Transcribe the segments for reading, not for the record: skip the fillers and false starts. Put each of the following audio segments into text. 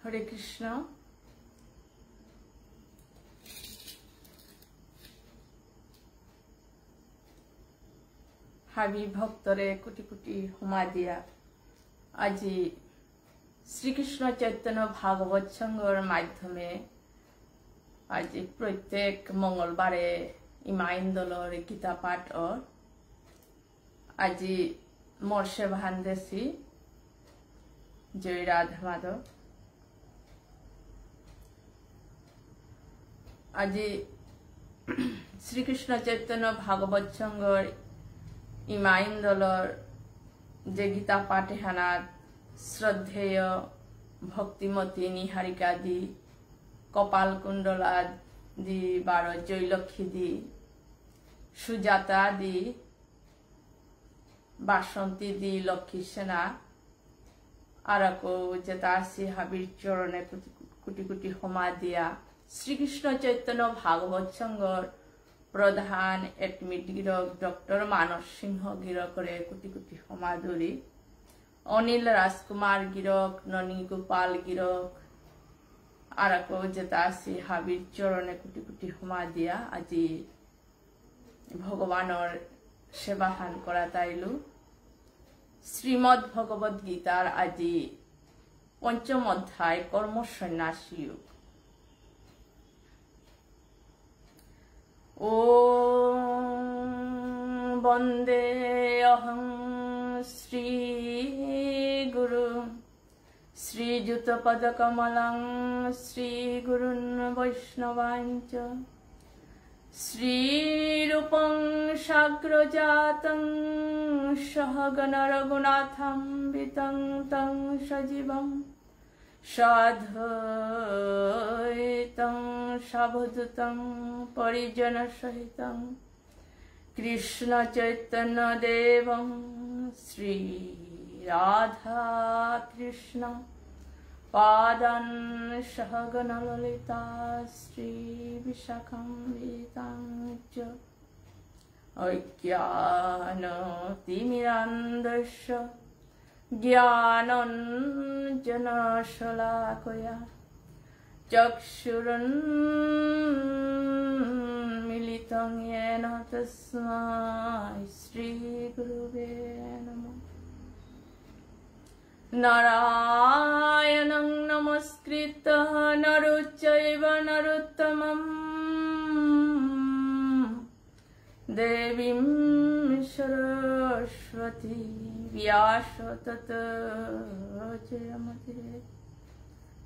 হরে কৃষ্ণ। হাবি ভক্তরে কোটি কোটি হুমা দিয়া আজি শ্রীকৃষ্ণ চৈতন্য ভাগবত সংঘর মাধ্যমে আজি প্রত্যেক মঙ্গলবারে ইমাইন্দলর গীতা পাঠ আজি মোর সেবাহান দেশি জয় রাধা মাধব। আজি শ্রীকৃষ্ণ চৈতন্য ভাগবত সংঘর ইমাইন্দলর যে গীতা পাঠে হানাত শ্রদ্ধেয় ভক্তিমতী নিহারিকা দি, কপাল কুণ্ডলা দি, 12 জয়লক্ষ্মী দি, সুজাতা দি, বাসন্তী দি, লক্ষ্মী সেনা আর যেতাসি হাবির চরণে কোটি কোটি হোমা দিয়া শ্রীকৃষ্ণ চৈতন্য ভাগবত সংঘর প্রধান এডমিট গিরক ডক্টর মানস সিংহ গিরকরে কোটি কোটি হোমা ধরি, অনিল রাজকুমার গিরক, ননী গোপাল গিরক আর যেতাসি হাবির চরণে কোটি কোটি হোমা দিয়া আজি ভগবানর সেবাহান করা তাইলু। শ্রীমদ্ ভগবদ গীতার আজি পঞ্চম অধ্যায় কর্ম সন্ন্যাসী যুগ। ওম বন্দে অহং শ্রী গুরু শ্রীযুত পদকমলং শ্রী গুরুন বৈষ্ণবাঞ্চ শ্রীরূপং সাগ্রজাতং সহগণ রঘুনাথং বিতং তং সজীবং সাধৈতং সাবধূতং পরিজন সহিতং কৃষ্ণ চৈতন্য দেবং শ্রী রাধা কৃষ্ণ পাদান সহগণ ললিতা শ্রী বিশাখান্বিতাং চ অজ্ঞানতিমিরান্ধস্য জ্ঞানাঞ্জনশলাকয়া চক্ষুরুন্মিলিतं येन তস্मै শ্রীগুরুবে নমঃ। নারায়ণং নমস্কৃত্য নরুচ্চৈব নরোত্তমং দেবীং সরস্বতী ব্যাস ততো জয়মতি।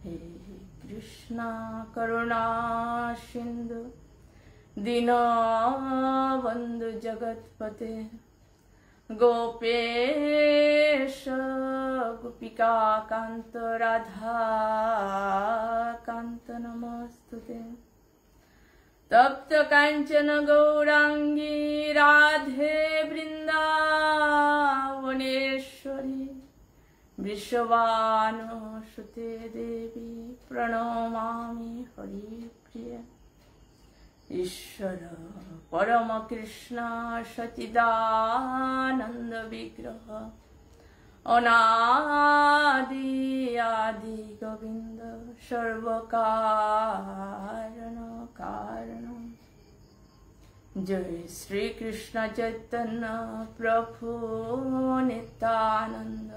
হে কৃষ্ণ করুণা সিন্ধু দীনবন্ধু জগৎপতে গোপেশ গোপিকা কান্ত রাধা কান্ত নমস্তুতে। তপ্ত কাঞ্চন গৌরাঙ্গী রাধে বৃন্দাবনেশ্বরী বৃষভানুসুতে দেবী প্রণমামি হরিপ্রিয়া। ঈশ্বর পরম কৃষ্ণ সচিদানন্দ বিগ্রহ অনাদি আদি গোবিন্দ সর্বকারণ কারণ। জয় শ্রী কৃষ্ণ চৈতন্য প্রভু নিত্যানন্দ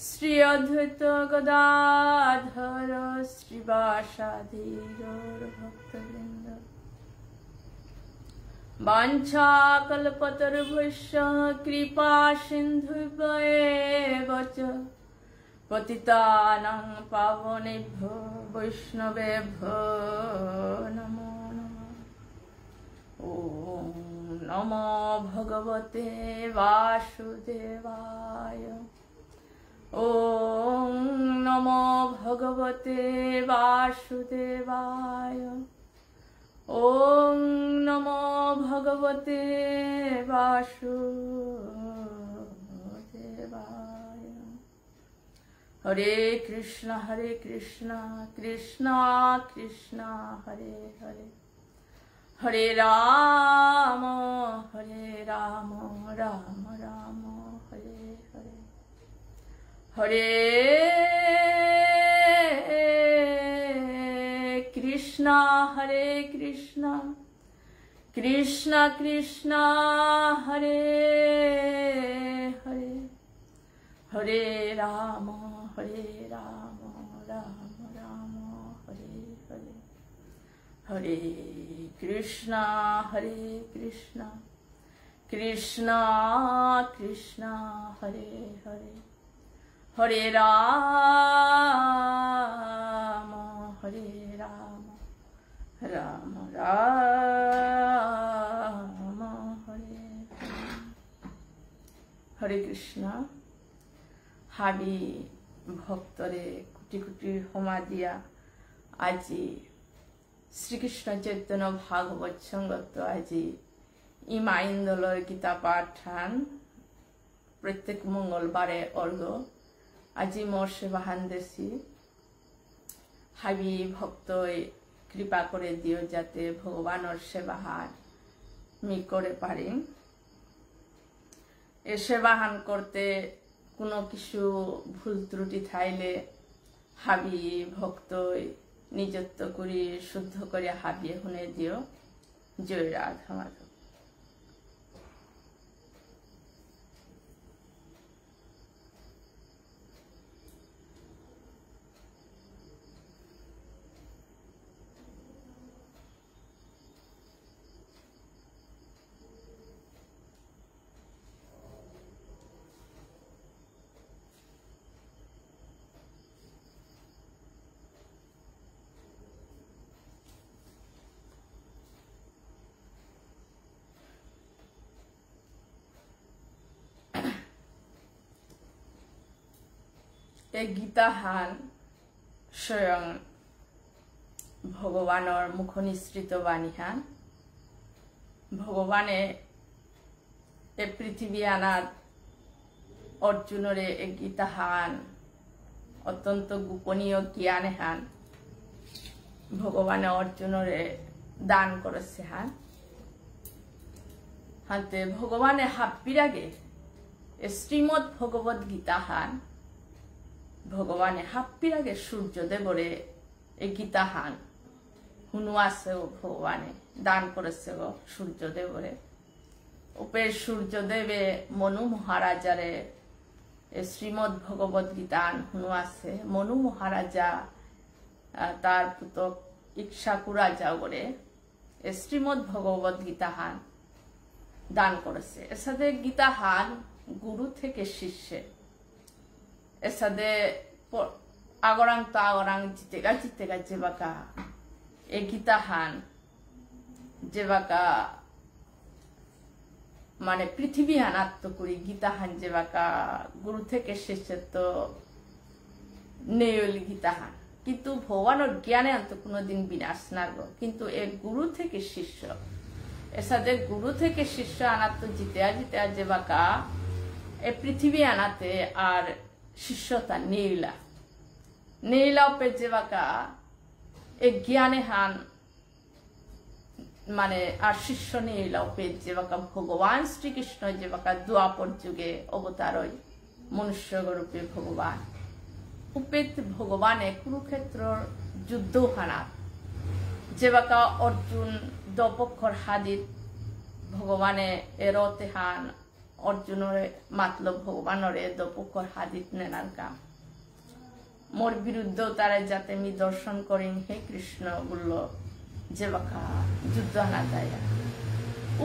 শ্রী অদ্বৈত গদাধর শ্রীবাসাদি গৌর ভক্তবৃন্দ। বাঞ্ছাকল্পতরুভ্যশ্চ কৃপা সিন্ধুভ্যেব চ পতিতানাং পাবনেভ্যো বৈষ্ণবেভ্যো নমো নমঃ। ওম নমো ভগবতে বাসুদেবায়। ওম নমো ভগবতে বাসুদেবায়। ওম নমো ভগবতে বাসুদেবায়। হরে কৃষ্ণ কৃষ্ণ কৃষ্ণ হরে হরে, হরে রাম রাম রাম হরে হরে, হরে Hare Krishna Krishna Krishna Hare Hare Hare Rama Rama Rama Hare Hare Hare Krishna Krishna Krishna Hare Hare Hare Rama Rama Rama Hare Hare Hare Krishna হাবি ভক্তরে কোটি কোটি হোমা দিয়া আজি শ্রীকৃষ্ণ চৈতন্য ভাগবত সঙ্গত আজি ইমা ইন্দোলর গীতা পাঠান প্রত্যেক মঙ্গলবারে অর্ঘ আজি মোর সেবাহান দেশি হাবি ভক্তই কৃপা করে দিও যাতে ভগবানের সেবাহান মি করে পারি এ সেবাহান করতে কোনো কিছু ভুল ত্রুটি থাইলে হাবি ভক্তই নিজত্ব করি শুদ্ধ করে হাবি হুনে দিও জয় রাধা মাধব এই গীতাহান স্বয়ং ভগবানের মুখ নিঃসৃত বাণীহান ভগবানে এ পৃথিবী আনাত অর্জুনরে এ গীতাহান অত্যন্ত গোপনীয় জ্ঞান হান ভগবানে অর্জুনরে দান করেছে হান হাতে ভগবানে হাব্বির আগে শ্রীমদ ভগবত গীতা হান ভগবানে হাপ্পির আগে সূর্যদেবরে এই গীতা হান হুনু আছে ভগবানে দান করেছে সূর্যদেবরে উপে সূর্যদেবে মনু মহারাজারে শ্রীমদ ভগবত গীতা হুনু আছে মনু মহারাজা তার পুতক ইক্ষ্বাকু রাজা করে শ্রীমদ ভগবত গীতা হান দান করেছে এর সাথে গীতা হান গুরু থেকে শিষ্যে এর সাথে আগরাং তো আগরাং জিতেগা যেবাকা এ গীতা হান যেবাকা মানে পৃথিবী হান আত্মকরি গীতা হান যেবাকা গুরু থেকে শিষ্য তো নেয়লি গীতা হান কিন্তু ভগবানের জ্ঞানে আনতো কোনোদিন বিনাশ নারব কিন্তু এ গুরু থেকে শিষ্য এর সাথে গুরু থেকে শিষ্য আনাতো জিতে যেবাকা এ পৃথিবী আনাতে আর শিষ্যতা নীলা উপে যেবাকা এ জ্ঞানে হান মানে আর শিষ্য নীলা উপে যেবাকা ভগবান শ্রীকৃষ্ণ যেবাকা দ্বাপর যুগে অবতার হয় মনুষ্য রূপে ভগবান উপেত ভগবানে কুরুক্ষেত্র যুদ্ধ হানা যেবাকা অর্জুন দপক্ষর হাদিত ভগবানে এরতে হান অর্জুনের মাতলব ভগবানরে দপক্ষর হাদিত নেনার কাম মোর বিরুদ্ধে তারা যাতে মি দর্শন করেন হে কৃষ্ণ বলল যেবাকা যুদ্ধ হানা যায়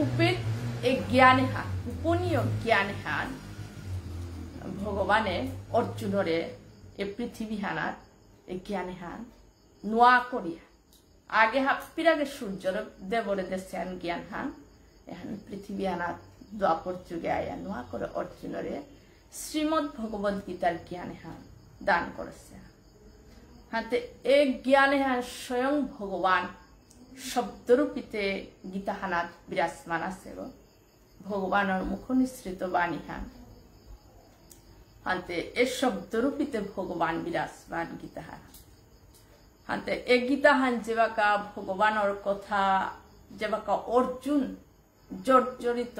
উপেত এ জ্ঞানে হান উপনীয় জ্ঞানে হান ভগবানে অর্জুনরে এ পৃথিবী হানার এ জ্ঞানে হান নোয়া করিয়া আগে হাপ্পির আগে সূর্য দেবরে দেশেন জ্ঞান হান এখন পৃথিবী হানার দ্বাপর যুগে আয়া নোয়া করে অর্জুনরে শ্রীমদ ভগবত গীতার জ্ঞানে হান দান করেছে হাতে এ জ্ঞানে হান স্বয়ং ভগবান শব্দরূপীতে গীতা হানাত বিরাজমান আছে ভগবানের মুখ নিঃসৃত বাণী হান হাতে এ শব্দরূপীতে ভগবান বিরাজমান গীতা হান হাতে এ গীতা হান যেবাকা ভগবানের কথা যেবাকা অর্জুন জর্জরিত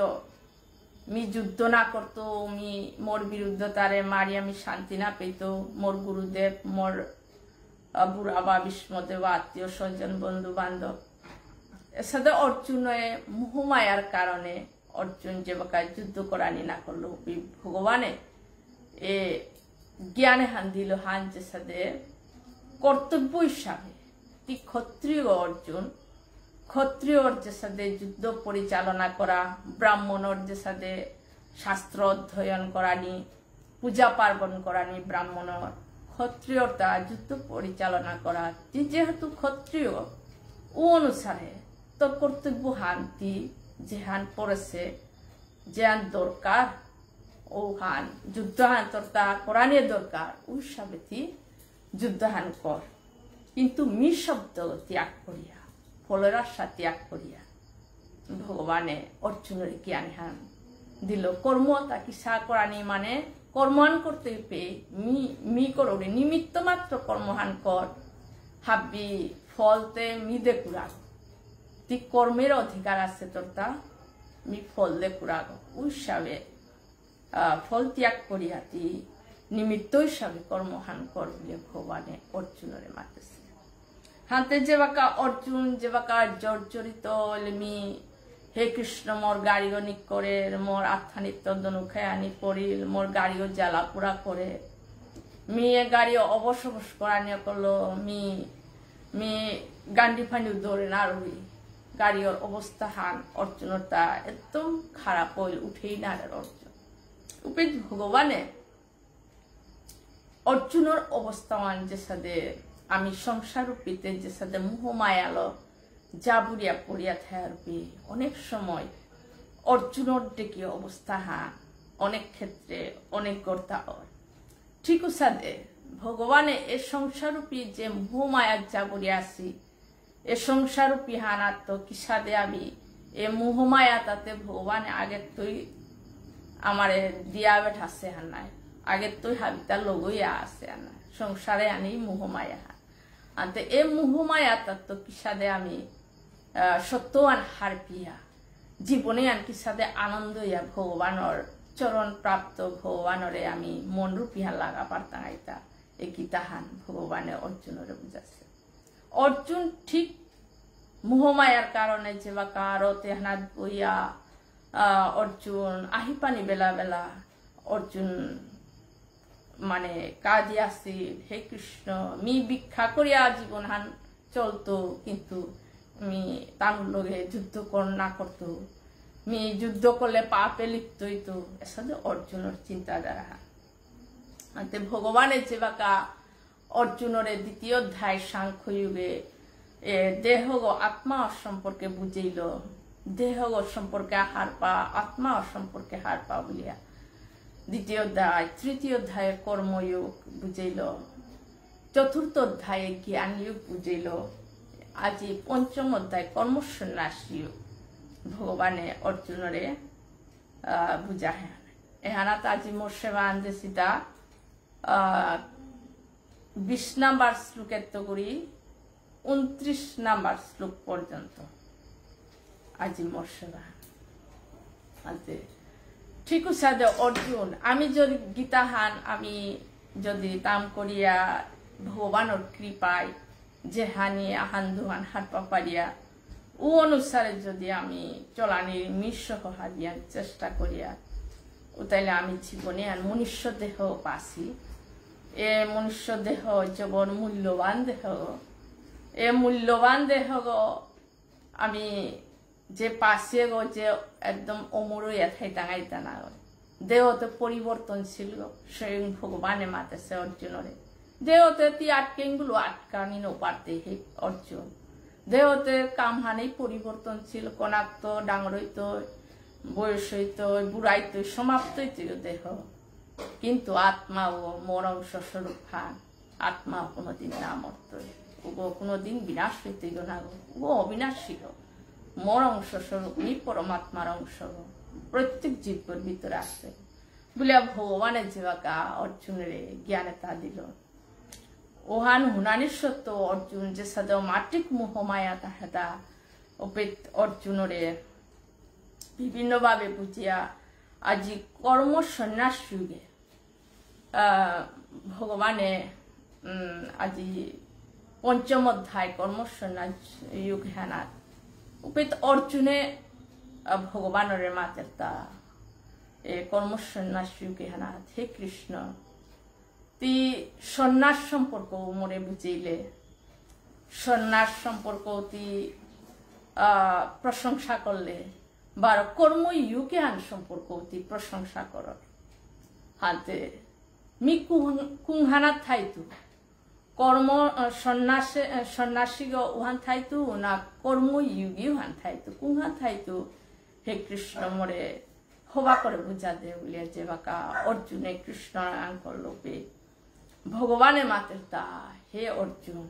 মি যুদ্ধ না করতো মি মোর বিরুদ্ধে তারে মারি আমি শান্তি না পেত মোর গুরুদেব মোর বুড়া বা বিষ্মদেব আত্মীয় স্বজন বন্ধু বান্ধব এর সাথে অর্জুনে মোহমায়ার কারণে অর্জুন যে বাকা যুদ্ধ করানি না করলো ভগবানে এ জ্ঞানে হান দিল হান যে সাথে কর্তব্য হিসাবে ক্ষত্রিয় অর্জুন ক্ষত্রিয়র যে সাথে যুদ্ধ পরিচালনা করা ব্রাহ্মণর যে সাথে শাস্ত্র অধ্যয়ন করানি পূজা পার্বণ করানি ব্রাহ্মণর ক্ষত্রিয়তা যুদ্ধ পরিচালনা করা যেহেতু ক্ষত্রিয় ও অনুসারে তোর কর্তব্য হানতি যে হান পড়েছে যে হান দরকার ও হান যুদ্ধ হান তোর তা করানির দরকার ওই সাবেতি যুদ্ধ হান কর কিন্তু মি শব্দ ত্যাগ করিয়া ফলের আশা ত্যাগ করিয়া ভগবানে অর্জুনের জ্ঞান হান দিল কর্ম তাকে সা করানি মানে কর্মহান করতে পেয়ে মি করবে নিমিত্ত মাত্র কর্মহান কর হাবি ফলতে মিদে কুড়াগ তুই কর্মের অধিকার আছে তোর তা মি ফল দে কুড়াগ ওই হিসাবে ফল ত্যাগ করিয়া তুই নিমিত্ত হিসাবে কর্মহান কর বলে ভগবানে অর্জুনের মাতেছে হাতে যে বাকা অর্জুন যে বাকা জর্জরিত মি হে কৃষ্ণ মোর গাড়িও নিক করে মোর আত্মানিত্য দনুখায় আনি পড়িল মোর গাড়িও জ্বালা পোড়া করে মেয়ে গাড়িও অবসবস করা নিয়ে করলো মি গান্ডি ফান্ডি দৌড়ে না রুই গাড়ির অবস্থা হান অর্জুনের তা একদম খারাপ হইল উঠেই না অর্জুন উপেদ ভগবানে অর্জুনের অবস্থান যে সাথে আমি সংসার রূপীতে যে সাথে মোহমায়ালো জাবুরিয়া পড়িয়া থাকবে অনেক সময় অর্জুনের ডেকে অবস্থা হান অনেক ক্ষেত্রে অনেক কর্তা হয় ঠিক সাথে ভগবানে এ সংসারূপী যে মোহমায়ার জাবুরিয়া আসি এ সংসারূপী হানাত্ম কি সাদে আমি এ মোহমায়া তাতে ভগবানে আগের তুই আমার দিয়া বেঠাছে হান নাই আগের তুই হাবিতা লগইয়া আছে হান সংসারে আনি মোহমায়া হান আনতে এ মোহমায়া তত্ত্ব কি সাদে আমি সত্যবান হার পিয়া জীবনে আনকি সাথে আনন্দ ইয়া ভগবানের চরণ প্রাপ্ত ভগবানরে আমি মন রূপিয়া লাগা পারতাম আইতা এ গীতাহান ভগবানে অর্জুনরে বুঝাচ্ছে অর্জুন ঠিক মোহমায়ার কারণে যে বা কারো তেহনাথ বইয়া অর্জুন আহিপানি বেলা বেলা অর্জুন মানে কাজে আসি হে কৃষ্ণ মি ভিক্ষা করিয়া জীবন হান চলতো কিন্তু মি তানুর লগে যুদ্ধ না করতো মি যুদ্ধ করলে পাপে লিপ্ত হইতো এর সাথে অর্জুনের চিন্তাধারা আনতে ভগবানের যে বাকা অর্জুনের দ্বিতীয় অধ্যায় সাংখ্য যুগে দেহ আত্মা সম্পর্কে বুঝাইল দেহ সম্পর্কে হার পা আত্মা সম্পর্কে হার পা বলিয়া দ্বিতীয় অধ্যায় তৃতীয় অধ্যায়ে কর্মযোগ বুঝাইল চতুর্থ অধ্যায়ে জ্ঞান যোগ বুঝাইল আজি পঞ্চম অধ্যায় কর্মসন্ন্যাস যোগ ভগবানে অর্জুনরে বুঝায় এহানাত আজি মোর সেবা আনজে সীতা 20 নাম্বার শ্লোকের তো করি 29 নাম্বার শ্লোক পর্যন্ত আজি মোর সেবা আনতে ঠিক আছে অর্জুন আমি যদি গীতাহান আমি যদি তাম করিয়া ভগবানের কৃপায় যে হানি আহান হারপা পারিয়া ও অনুসারে যদি আমি চলানির মিশ্র হারিয়া চেষ্টা করিয়া ও তাইলে আমি জীবনে আর মনুষ্য দেহ পাসি এ মনুষ্য দেহ যেমন মূল্যবান দেহ এ মূল্যবান দেহ গো আমি যে পাশে গো যে একদম অমর এথাই টাঙাইতা না দেহতে পরিবর্তনশীল স্বয়ং ভগবানে মাতেছে অর্জুনরে দেহতে তি আটকেগুলো আটকানি পারতে হে অর্জুন দেহতে কামহানি পরিবর্তনশীল কনাক্ত ডাঙর হইত বয়স হইত বুড়াইত সমাপ্ত হইত দেহ কিন্তু আত্মা ও মোর অংশ স্বরূপ খান আত্মা কোনোদিন না মরত ও কোনোদিন বিনাশ হইতে না ও অবিনাশী মোর অংশ স্বরূপ নি পরমাত্মার অংশ প্রত্যেক জীবের ভিতরে আছে বলিয়া ভগবানের জীবাকা অর্জুনের জ্ঞানে তা দিল ওহান হুনানির সত্য অর্জুন যে সাদা মাটিক মোহমায়া তাহাদা অর্জুনরে বিভিন্ন ভাবে বুঝিয়া আজি কর্ম সন্ন্যাস যুগে ভগবানে আজি পঞ্চম অধ্যায় কর্মসন্ন্যাস যুগ হেনাত উপিত অর্জুনে ভগবানের মাতের তা এ কর্মসন্ন্যাস যুগে হেনাত হে কৃষ্ণ তি সন্ন্যাস সম্পর্ক মোরে বুঝাইলে সন্ন্যাস সম্পর্ক তি প্রশংসা করলে বার কর্মযুগে হান সম্পর্ক তি প্রশংসা কর হাতে মি কুংহানাত থাইতু কর্ম সন্ন্যাসী উহান থাইতু না কর্মযুগী উহান থাইতু কুংহান থাইতু হে কৃষ্ণ মোরে হবা করে বুঝা দে বলিয়া যে বাকা অর্জুনে কৃষ্ণ আঙ্কল লোপে ভগবানের মাতের তা হে অর্জুন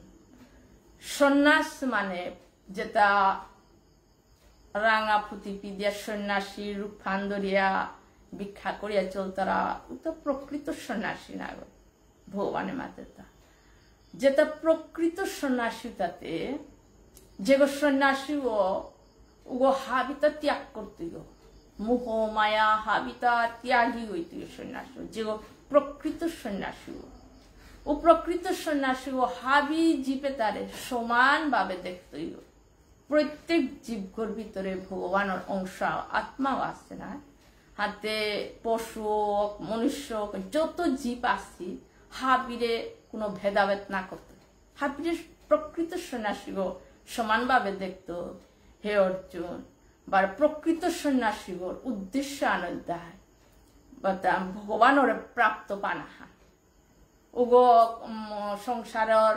সন্ন্যাস মানে যেটা রাঙা পুঁতি পিদিয়া সন্ন্যাসী রূপ ফান্দরিয়া ভিক্ষা করিয়া চলতারা তো প্রকৃত সন্ন্যাসী না ভগবানের মাতের তা যেটা প্রকৃত সন্ন্যাসী তাতে যে সন্ন্যাসী ও হাবিতা ত্যাগ করতে মোহ মায়া হাবিতা ত্যাগী হইতে সন্ন্যাসী যে প্রকৃত সন্ন্যাসী ও প্রকৃত সন্ন্যাসী ও হাবি জীবে তারে সমান ভাবে দেখতে প্রত্যেক জীবগর ভিতরে ভগবানের অংশ আত্মাও আছে না হাতে পশু মনুষ্য যত জীব আসছি হাবিরে কোনো ভেদাভেদ না করতে হাবিরে প্রকৃত সন্ন্যাসী সমানভাবে দেখত হে অর্জুন বা প্রকৃত সন্ন্যাসী উদ্দেশ্য আনন্দ ভগবানের প্রাপ্ত পানাহা ওগো সংসারের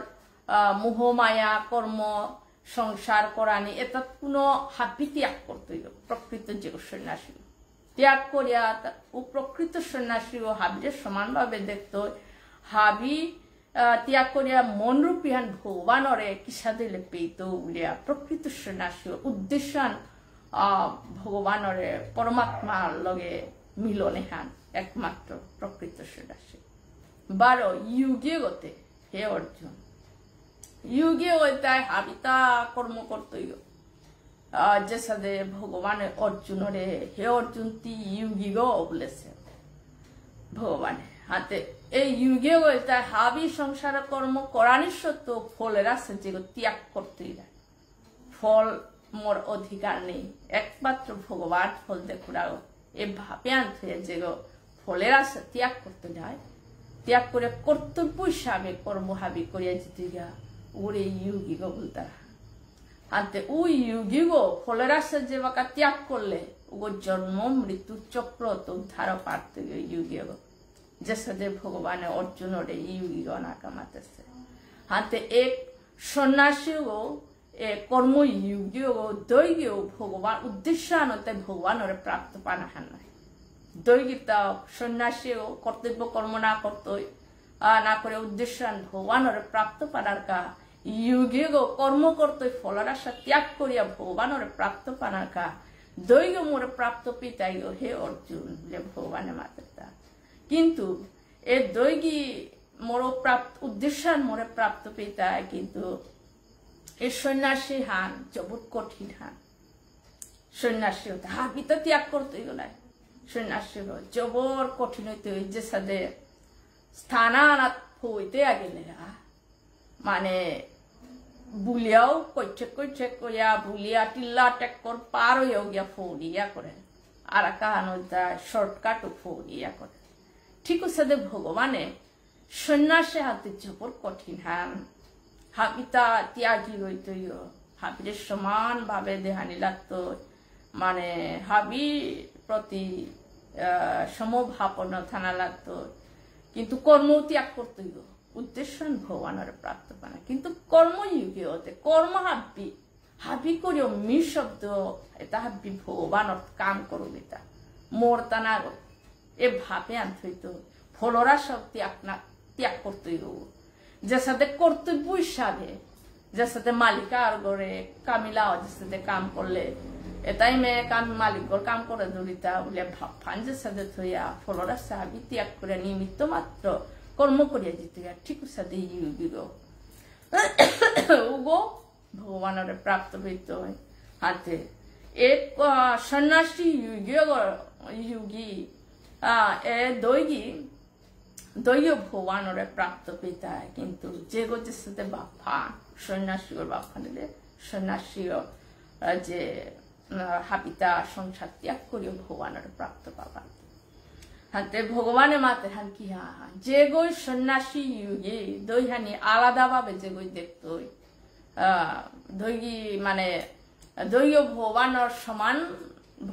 মোহ মায়া কর্ম সংসার করানি এটা কোনো হাবি ত্যাগ করতে প্রকৃত যে সন্ন্যাসী ত্যাগ করিয়া ও প্রকৃত সন্ন্যাসী ও হাবিরে সমানভাবে দেখত হাবি ত্যাগ করিয়া মনরূপিহান ভগবানরে কিসা দিলে পেইত বলিয়া প্রকৃত সন্ন্যাসী উদ্দেশ্যান ভগবানরে পরমাত্মার লগে মিলনে হান একমাত্র প্রকৃত সন্ন্যাসী 12 युगे गते हे अर्जुन युगे होता है हाबिता कर्म करते जैसा दे भगवान अर्जुन रे हे अर्जुन ती युगी गो बोले से भगवान हाथे ए युगे होता है हाबी संसार कर्म करानी सत्व फलेर आछे जे त्याग करते फल मोर अधिकार नहीं एकमात्र भगवान फल देखुराओ ए भावे आनते जे फलेर आछे त्याग करते जाए ত্যাগ করে কর্তব্য হিসাবে কর্মহাবি করিয়া যেতে গা ওরে ইউগি গো বলতারা হাতে ওই ইউগি গো ফলের আশা যে বাকা ত্যাগ করলে ও জন্ম মৃত্যু চক্র তো উদ্ধার পারতে ইউগি গো যেসা যে ভগবান অর্জুন রে ইউগি গো না কামাতেছে হাতে এক সন্ন্যাসী গো এ কর্ম ইউগি গো দৈগি ভগবান উদ্দেশ্য আনতে ভগবানের প্রাপ্ত পানাহান নাই দৈগীতা সন্ন্যাসী কর্তব্য কর্ম না করতে না করে উদ্দেশ্য ভগবানের প্রাপ্ত পানার কা युगे गो कर्म करते फलर आशा त्याग करिया भगवान प्राप्त पानार का दैग मोर प्राप्त पिताई हे अर्जुन बोले भगवान माता किंतु ए दैगी मोर प्राप्त उद्देश्य मोर प्राप्त पिता किंतु ए सन्यासी हान जबुत कठिन हान सन्यासी हा पिता त्याग करते गला सन्यासी जबर कठिन हईते जैसा दे स्थानानात हईते आगे माने बुलियाओ कोचे कोया बुलिया टिल्ला टेक्कर पार हो गया फोड़िया करे आर कहानोता शॉर्टकट फोड़िया करे ठीक उसे दे भगवाने सन्यासी हाथे जबर कठिन हान हाबिता त्यागी हईतो हाबिरे समान भावे देहानी लागतो माने हाबी प्रति समभापन्न थाना लागतो किंतु कर्म त्याग करते उद्देश्य भगवान प्राप्त पाना किंतु कर्मयुगे होते कर्म हाबी हाबी करियो मी शब्द एता हाबी भगवान काम करो बेटा मोरता ना गो ए भावे आनते तो फलरा सब त्याग करते जैसा दे कर्तव्य हिसाबे जैसा दे मालिकार गरे कामिला जैसा दे काम करले एताई में काम मालिक गोर काम करे दरिता बोले भाफान जैसा दे थया फलरा साबी त्याग करे निमित्त मात्र कर्म करिया जीते ठीक सादे युगिगो उगो भगवान प्राप्त हईते हाथे एक सन्यासी युगी ए दैगी দৈয় ভগবানরে প্রাপ্ত পেতায় কিন্তু যে গোজের সাথে বাপ্পা সন্ন্যাসীর বাপ্পা দিলে সন্ন্যাসীর যে হাপিতা সংসার ত্যাগ করিও ভগবানের প্রাপ্ত পাবা হাতে ভগবানের মাতে হান কি যে গই সন্ন্যাসী যুগে দৈহানি আলাদা ভাবে যে গই দেখতই দৈগী মানে দৈয় ভগবানের সমান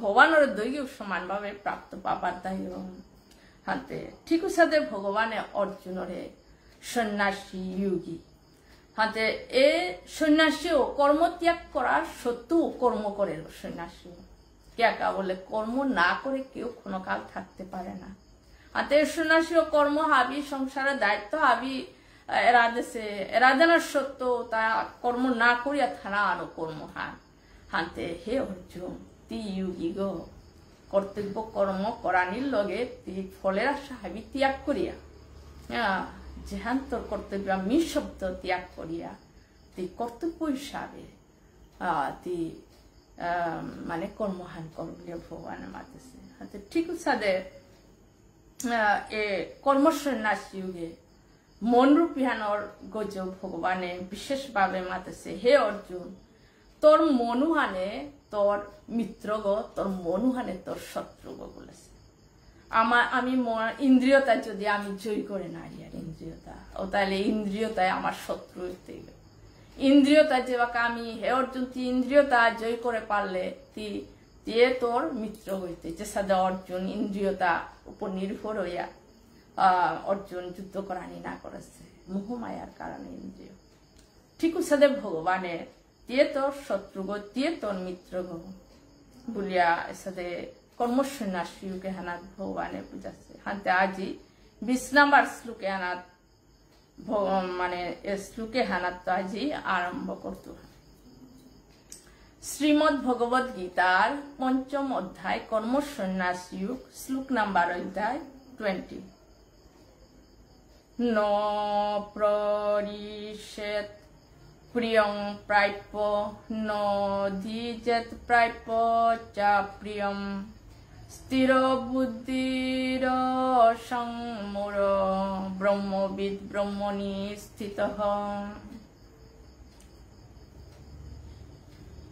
ভগবানের দৈয় সমান ভাবে প্রাপ্ত পাবার তাই হাতে ঠিক সাথে ভগবানে অর্জুনরে সন্ন্যাসী যোগী হাতে এ সন্ন্যাসীও কর্ম ত্যাগ করার সত্ত্বেও কর্ম করে সন্ন্যাসী কা বলে কর্ম না করে কেউ কোনো কাল থাকতে পারে না হাতে সন্ন্যাসীও কর্ম হাবি সংসারের দায়িত্ব হাবি এরাদানার সত্ত্বেও তা কর্ম না করিয়া থানা আরো কর্ম হান হাতে হে অর্জুন তি যোগী গো কর্তব্য কর্ম করানির লগে তুই ফলের আশা হাবি ত্যাগ করিয়া যেহান তোর কর্তব্য আমি শব্দ ত্যাগ করিয়া তুই কর্তব্য হিসাবে তুই মানে কর্মহান করলে ভগবানের মাতেছে হাতে ঠিক সাদে এ কর্মসন্ন্যাসী যুগে মনরূপিহানর গজ ভগবানে বিশেষভাবে মাতেছে হে অর্জুন তোর মনুহানে তোর মিত্র গো তোর মনুহানে তোর শত্রু গো বলেছে আমি ইন্দ্রিয়তা যদি আমি জয় করে না আর ইন্দ্রিয়তা ও তাহলে ইন্দ্রিয়তায় আমার শত্রু হইতে গেল ইন্দ্রিয়তা যে আমি হে অর্জুন তুই ইন্দ্রিয়তা জয় করে পারলে তুই তোর মিত্র হইতে যে সাদা অর্জুন ইন্দ্রিয়তা উপর নির্ভর হইয়া অর্জুন যুদ্ধ করানি না করেছে মোহমায়ার কারণে ইন্দ্রিয় ঠিক সাদে ভগবানের দিয়ে তোর শত্রু গো দিয়ে তোর মিত্র গো বলিয়া সাথে কর্মসন্ন্যাসী যুগে হানাত ভগবানে বুঝাচ্ছে হাতে আজি 20 নম্বর শ্লোকে হানাত মানে শ্লোকে হানাত তো আজি আরম্ভ করত শ্রীমদ্ ভগবদ গীতার 5ম অধ্যায় কর্মসন্ন্যাসী যুগ শ্লোক নাম্বার অধ্যায় 20 ন প্ররিষেত প্রিয়ং প্রাপ্য ন দ্বিজেত প্রাপ্য চা প্রিয়ম স্থির বুদ্ধির সংমূঢ় ব্রহ্মবিদ ব্রহ্মণি স্থিতঃ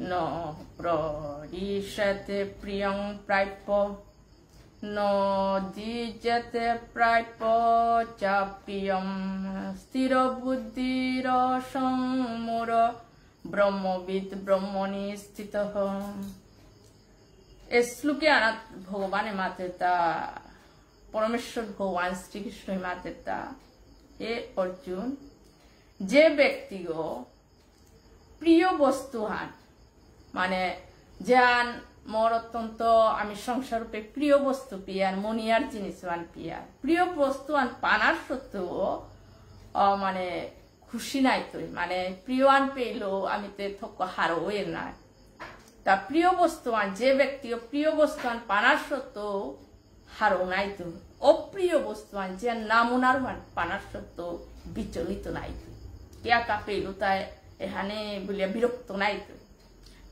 ন প্ররিষেতে প্রিয়ং প্রাপ্য ন দ্বিজেতে প্রাপ্য চা প্রিয়ম স্থির বুদ্ধির সংমূঢ় ব্রহ্মবিদ ব্রহ্মণি স্থিতঃ এই শ্লোকে আনাত ভগবানের মাতে তা পরমেশ্বর ভগবান শ্রীকৃষ্ণ মাতে তা হে অর্জুন যে ব্যক্তিগো প্রিয় বস্তু হান মানে যান মোর অত্যন্ত আমি সংসার রূপে প্রিয় বস্তু পিয়ার মনিয়ার জিনিস আন পিয়ার প্রিয় বস্তু আন পানার সত্ত্বেও মানে খুশি নাই তো মানে প্রিয় আন পেইলো আমি তো থক হারো এর না তা প্রিয় বস্তু আন যে ব্যক্তি প্রিয় বস্তু আন পানার সত্ত্বেও হারো নাই তো অপ্রিয় বস্তু আন যে নামুনার পানার সত্ত্বেও বিচলিত নাই তো কা পেইলো তাই এখানে বলিয়া বিরক্ত নাই তো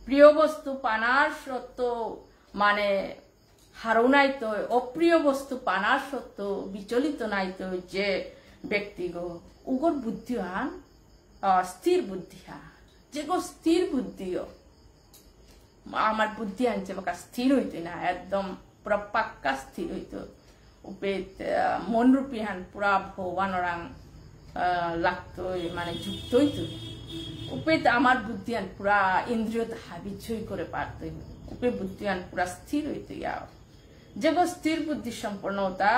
প্রিয় বস্তু পানার সত্ত্বেও মানে হারো নাই তো অপ্রিয় বস্তু পানার সত্ত্বেও বিচলিত নাই তো যে ব্যক্তিগো উগর বুদ্ধি হান স্থির বুদ্ধি হা যে গো স্থির বুদ্ধিও আমার বুদ্ধি আনছে বাকা স্থির হইতো না একদম পুরা পাক্কা স্থির হইতো উপেত মনরূপী হান পুরা ভগবানরাং লাগতো মানে যুক্ত হইতো উপেত আমার বুদ্ধিয়ান পুরা ইন্দ্রিয়ত হাবি জয় করে পারত উপে বুদ্ধিয়ান পুরা স্থির হইতে যাও যে স্থির বুদ্ধি সম্পন্নতা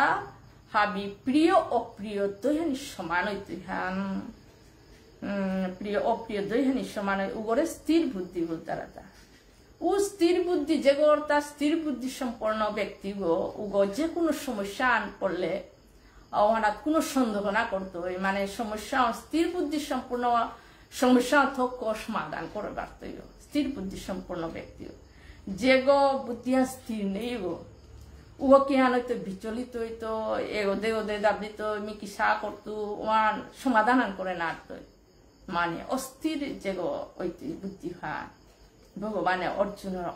হাবি প্রিয় অপ্রিয় দৈহানি সমান হইতে হান প্রিয় অপ্রিয় দৈহানি সমান উগরে স্থির বুদ্ধি বলতে ও স্থির বুদ্ধি যে তা স্থির বুদ্ধি সম্পন্ন ব্যক্তি গো উগো যে কোনো সমস্যা আন পড়লে হঠাৎ কোনো সন্দেহ না করতো মানে সমস্যা স্থির বুদ্ধি সম্পূর্ণ সমস্যা থক সমাধান করে পারত স্থির বুদ্ধি সম্পন্ন ব্যক্তি যে গো বুদ্ধি স্থির নেই গো উগো কি হান হইতো বিচলিত হইতো এগোদে ওদে দাবি তো আমি কি সা করতো ওয়ান সমাধান করে না মানে অস্থির যে গো ওইটি বুদ্ধি হয় ভগবানে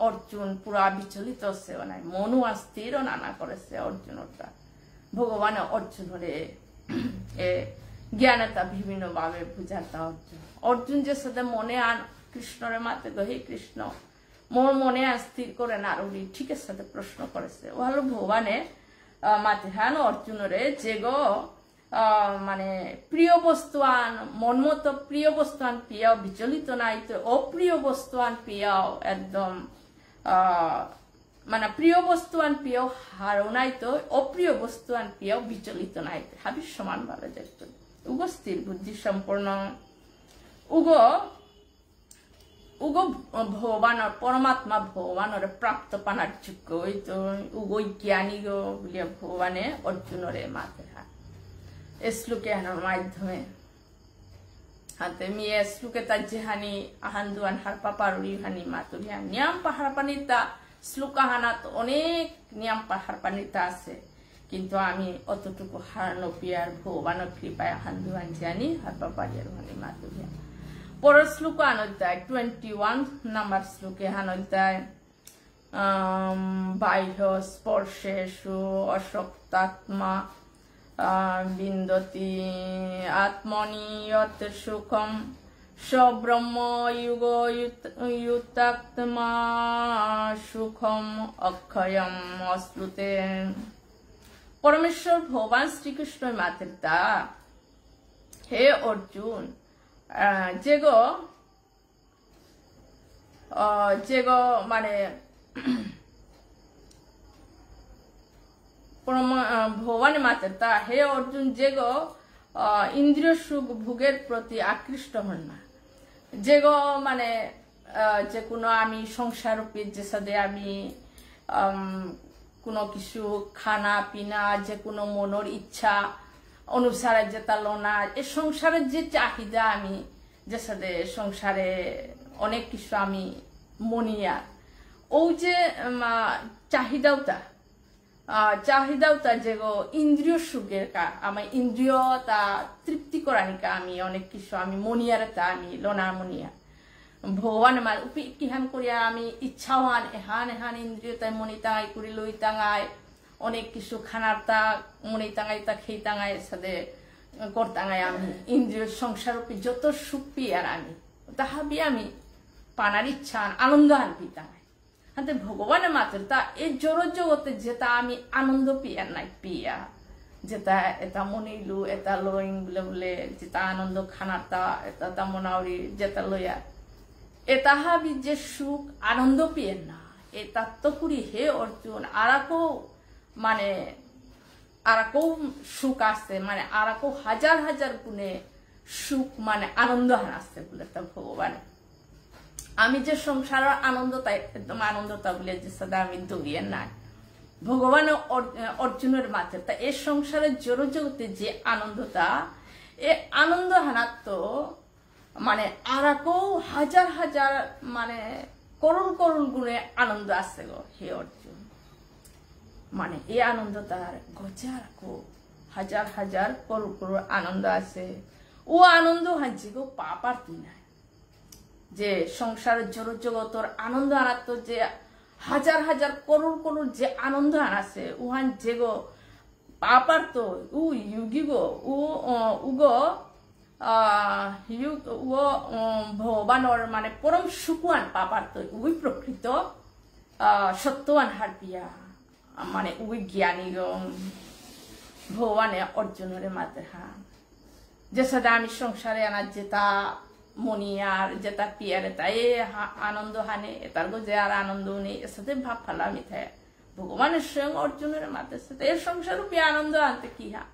অর্জুন পুরা বিচলিত আছে নাই মনু স্থির নানা করেছে অর্জুনটা ভগবানে অর্জুনরে জ্ঞানতা বিভিন্ন ভাবে বুঝাতা অর্জুন যে সাথে মনে আন কৃষ্ণরে মাতে গো হে কৃষ্ণ মোর মনে আন স্থির করে নারুড়ি ঠিকের সাথে প্রশ্ন করেছে ও হলো ভগবানে মাতে হান অর্জুনরে যে গো মানে প্রিয় বস্তুয়ান মন মতো প্রিয় বস্তুয়ান পিয়াও বিচলিত নাই তো অপ্রিয় বস্তুয়ান পিয়াও একদম মানে প্রিয় বস্তুয়ান পিয়াও হারো নাই তো অপ্রিয় বস্তুয়ান পিয়াও বিচলিত নাই হাবি সমান ভাবে দেখতো উগো স্থির বুদ্ধি সম্পন্ন উগো উগো ভগবানৰ পরমাত্মা ভগবানরে প্রাপ্ত পানার যোগ্য ওই তো উগো জ্ঞানী গো বলিয়া ভগবানে অর্জুনরে মাতে হা এই শ্লোকে হানোর মাধ্যমে হাতে মিয়ে শ্লোকে তার যেহানি আহান্দুয়ান হারপা পারুরি হানি মাতুরিয়া নিয়াম পাহাড়পানিতা শ্লোকা হানাত অনেক নিয়াম পাহাড়পানিতা আছে কিন্তু আমি অতটুকু হারানো পিয়ার ভগবানের কৃপায় আহান্দুয়ান জানি হারপা পারিয়ার হানি মাতুরিয়া পরের শ্লোক আনন্দায় 21 নাম্বার শ্লোকে আনন্দায় বাহ্য স্পর্শেষু অশক্তাত্মা বিন্দতি আত্মনি যৎ সুখম সব্রহ্ম যুগ যুক্তাত্মা সুখম অক্ষয়ম অশ্রুতে পরমেশ্বর ভগবান শ্রীকৃষ্ণ মাতৃতা হে অর্জুন যেগো মানে ভগবান মাতা হে অর্জুন যেগো ইন্দ্রিয় সুখ ভোগের প্রতি আকৃষ্ট হন না যেগো মানে যে কোনো আমি সংসারূপী যে সাথে আমি কোনো কিছু খানা পিনা যে কোনো মনের ইচ্ছা অনুসারে যেটা লোনা এই সংসারের যে চাহিদা আমি যে সাথে সংসারে অনেক কিছু আমি মনিয়া ও যে চাহিদাওটা যেগো ইন্দ্রিয় সুখের আমি ইন্দ্রিয়তা তৃপ্তি করানিকা আমি অনেক কিছু আমি মনিয়ার তা আমি লোনা মনিয়া ভগবান আমার উপি কিহান করিয়া আমি ইচ্ছাওয়ান এহান এহান ইন্দ্রিয়তায় মনি তাঙাই করি লই তাঙাই অনেক কিছু খানার তা মনে তাঙাই তা খেয়ে তাঙাই সাথে করতাঙাই আমি ইন্দ্রিয় সংসারূপী যত সুখ পিয়ার আমি তাহাবি আমি পানার ইচ্ছা আনন্দ আনবি তাঙাই হাতে ভগবানের মাত্র তা এই জোর জগতে যেটা আমি আনন্দ পিয়ার নাই পিয়া যেটা এটা মনিলু এটা লইং বলে বলে যেটা আনন্দ খানার তা এটা মনাউরি যেটা লইয়া এটা হাবি যে সুখ আনন্দ পিয়ার না এটা তো করি হে অর্জুন আরাকো মানে আরাকো সুখ আসছে মানে আরাকো হাজার হাজার গুণে সুখ মানে আনন্দ আসছে বলে তা ভগবান আমি যে সংসার আনন্দতা একদম আনন্দতা বলে যে সাদা আমি দৌড়িয়ে নাই ভগবান অর্জুনের মাঝে তা এই সংসারের জোর জগতে যে আনন্দতা এ আনন্দ হানাত তো মানে আরাকো হাজার হাজার মানে করুণ করুণ গুণে আনন্দ আসছে গো হে অর্জুন মানে এই আনন্দ তার গজার কো হাজার হাজার করুণ করুণ আনন্দ আছে ও আনন্দ হাজি গো পাপার তুই নাই যে সংসারের জোর জগতর আনন্দ আনাত যে হাজার হাজার করুণ করুণ যে আনন্দ আনাছে উহান যে গো পাপার তো উ ইউগি গো উগো ভগবানর মানে পরম সুকুয়ান পাপার তো উই প্রকৃত সত্যবান হার পিয়া মানে উই জ্ঞানী ভগবানে অর্জুনের মাঝে হা যে সাথে আমি সংসারে আনার যেটা মনিয়ার যেটা পিয়ারে তাই আনন্দ হানে তার গো যে আর আনন্দ নেই এর সাথে ভাব ফালা আমি থাকে ভগবানের স্বয়ং অর্জুনের মাঝে সাথে এর সংসারূপী আনন্দ আনতে কি হা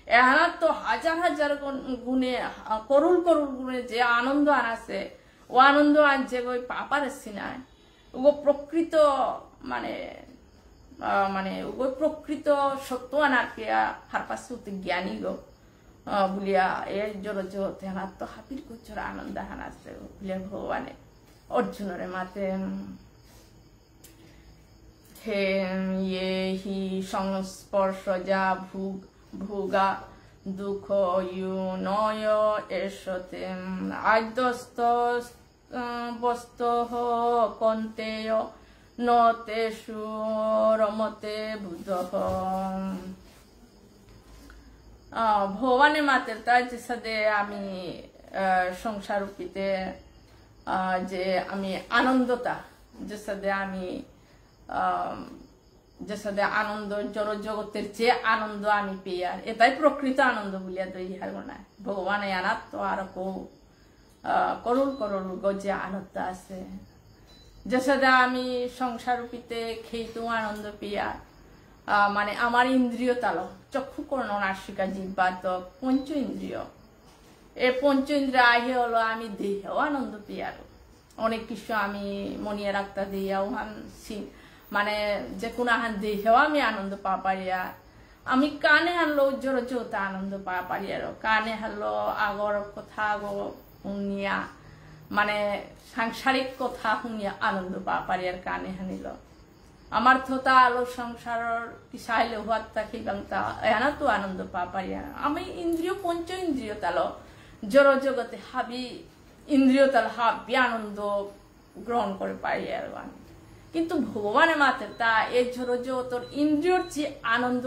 এহার তো হাজার হাজার গুণে করুণ করুণ গুণে যে আনন্দ আনাছে ও আনন্দ আনছে ওই পাপার সিনায় ও প্রকৃত মানে মানে ওই প্রকৃত সত্য আনার পিয়া হার পাশে জ্ঞানী গো বুলিয়া এর জোর জোতে হানার তো হাপির কুচর আনন্দ হানাছে বুলিয়া ভগবানে অর্জুনরে মাতে হে ইয়ে হি সংস্পর্শজা ভোগা দুঃখ ইউ নয় এসতে আদ্যস্ত বস্তহ কন্তেয় নতেষু রমতে বুধ ভগবানে মাতের তার যে সাথে আমি সংসার রূপীতে যে আমি আনন্দতা যে সাথে আমি যে সাথে আনন্দ জড় জগতের যে আনন্দ আমি পেয়ে আর এটাই প্রকৃত আনন্দ বলিয়া দই হারব না ভগবানে আনাত তো আর করুল করুল যে আনন্দ আছে যে সাথে আমি সংসার রূপীতে খেইতো আনন্দ পেয়া মানে আমার ইন্দ্রিয় তালক চক্ষু কর্ণ নাসিকা জিহ্বা ত্বক পঞ্চ ইন্দ্রিয় এই পঞ্চ ইন্দ্রিয় আহে হলো আমি দেহেও আনন্দ পেয়ে আরো অনেক কিছু আমি মনিয়ে রাখতে দিয়াও মানে যে কোনো হান দেহেও আমি আনন্দ পা পারি আর আমি কানে হারলো জোর জোরতে আনন্দ পা পারি আরো কানে হারলো আগর কথা আগো শুনিয়া মানে সাংসারিক কথা শুনিয়া আনন্দ পা পারি আর কানে হানিল আমার থতা আলো সংসারের কি চাইলে হওয়ার তাকে এনা তো আনন্দ পা পারি আমি ইন্দ্রিয় পঞ্চ ইন্দ্রিয় তালো জড় জগতে হাবি ইন্দ্রিয় তাল হাবি আনন্দ গ্রহণ করে পারি আর আমি কিন্তু ভগবানের মাতে তা এই জড় জগতর ইন্দ্রিয়র যে আনন্দ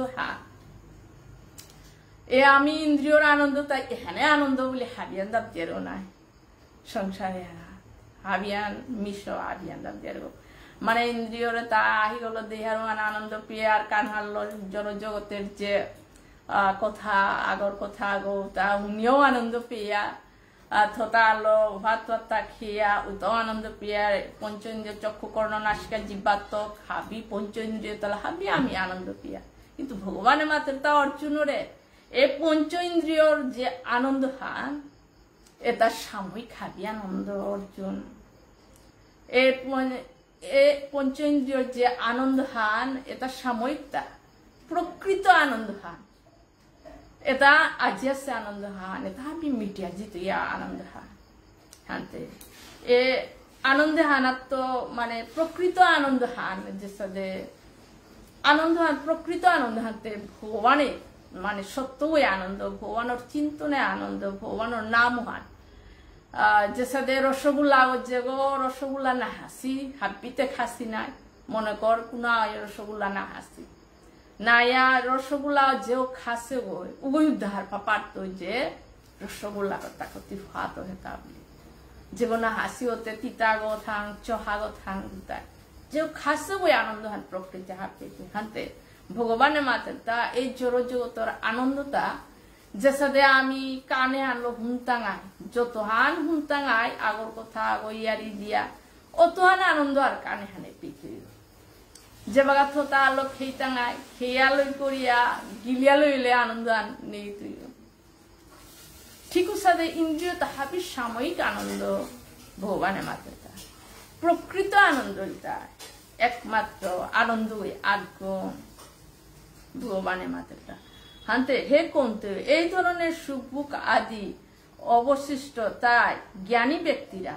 এ আমি ইন্দ্রিয়র আনন্দ তাই এখানে আনন্দ বলে হাবিয়ান দাব দেরও নাই সংসারে হাবিয়ান মিশ হাবিয়ান দাব দেরও মানে ইন্দ্রিয়রে তা আহি গেল দেহার মান আনন্দ পেয়ে আর কান হারলো জড় জগতের যে কথা আগর কথা আগো তা উনিও আনন্দ পেয়া থতা আলো ভাত ভাতা খেয়া উতাও আনন্দ পেয়া পঞ্চ ইন্দ্রিয় চক্ষু কর্ণ নাসিকা জিহ্বা ত্বক হাবি পঞ্চ ইন্দ্রিয় তালা হাবি আমি আনন্দ পেয়া কিন্তু ভগবানের মাত্র তা অর্জুনরে এই পঞ্চ ইন্দ্রিয়র যে আনন্দ হান এটা সাময়িক হাবি আনন্দ অর্জুন এই পঞ্চ ইন্দ্রিয়র যে আনন্দ হান এটা সাময়িকতা প্রকৃত আনন্দ হান এটা আজি আছে আনন্দ হান এটা আমি মিটিয়া জিতে আনন্দ হান হানতে এ আনন্দে হানাত তো মানে প্রকৃত আনন্দ হান যে সাথে আনন্দ হান প্রকৃত আনন্দ হানতে ভগবানের মানে সত্যই আনন্দ ভগবানের চিন্তনে আনন্দ ভগবানের নাম হান যে সাথে রসগোল্লা যে গো রসগোল্লা না হাসি হাবিতে খাসি নাই মনে কর কোনা রসগোল্লা না হাসি নাইয়া রসগোল্লা যেও খাসে গো উগই উদ্ধার পাপাত যে রসগোল্লা কথা কতি ফাত হেতা বলি যেগো না হাসি হতে তিতা গো থাং চহা গো থাং দুটাই যেও খাসে গো আনন্দ হান প্রকৃতি হাতে হানতে ভগবানের মাতে তা এই জড় জগতর আনন্দটা যে সাথে আমি কানে আনলো হুমতাঙাই যত হান হুমতাঙাই আগর কথা আগো ইয়ারি দিয়া অত হান আনন্দ আর কানে হানে পিছু যে বাগা থতা আলো খেইতাঙাই খেয়া লই করিয়া গিলিয়া লইলে আনন্দ আন নেই তুই ঠিক সাথে ইন্দ্রিয় তাহাবি সাময়িক আনন্দ ভগবানের মাতে তা প্রকৃত আনন্দ একমাত্র আনন্দই আগ্য ভগবানের মাতে তা হানতে হে কমতে এই ধরনের সুখ বুক আদি অবশিষ্ট তাই জ্ঞানী ব্যক্তিরা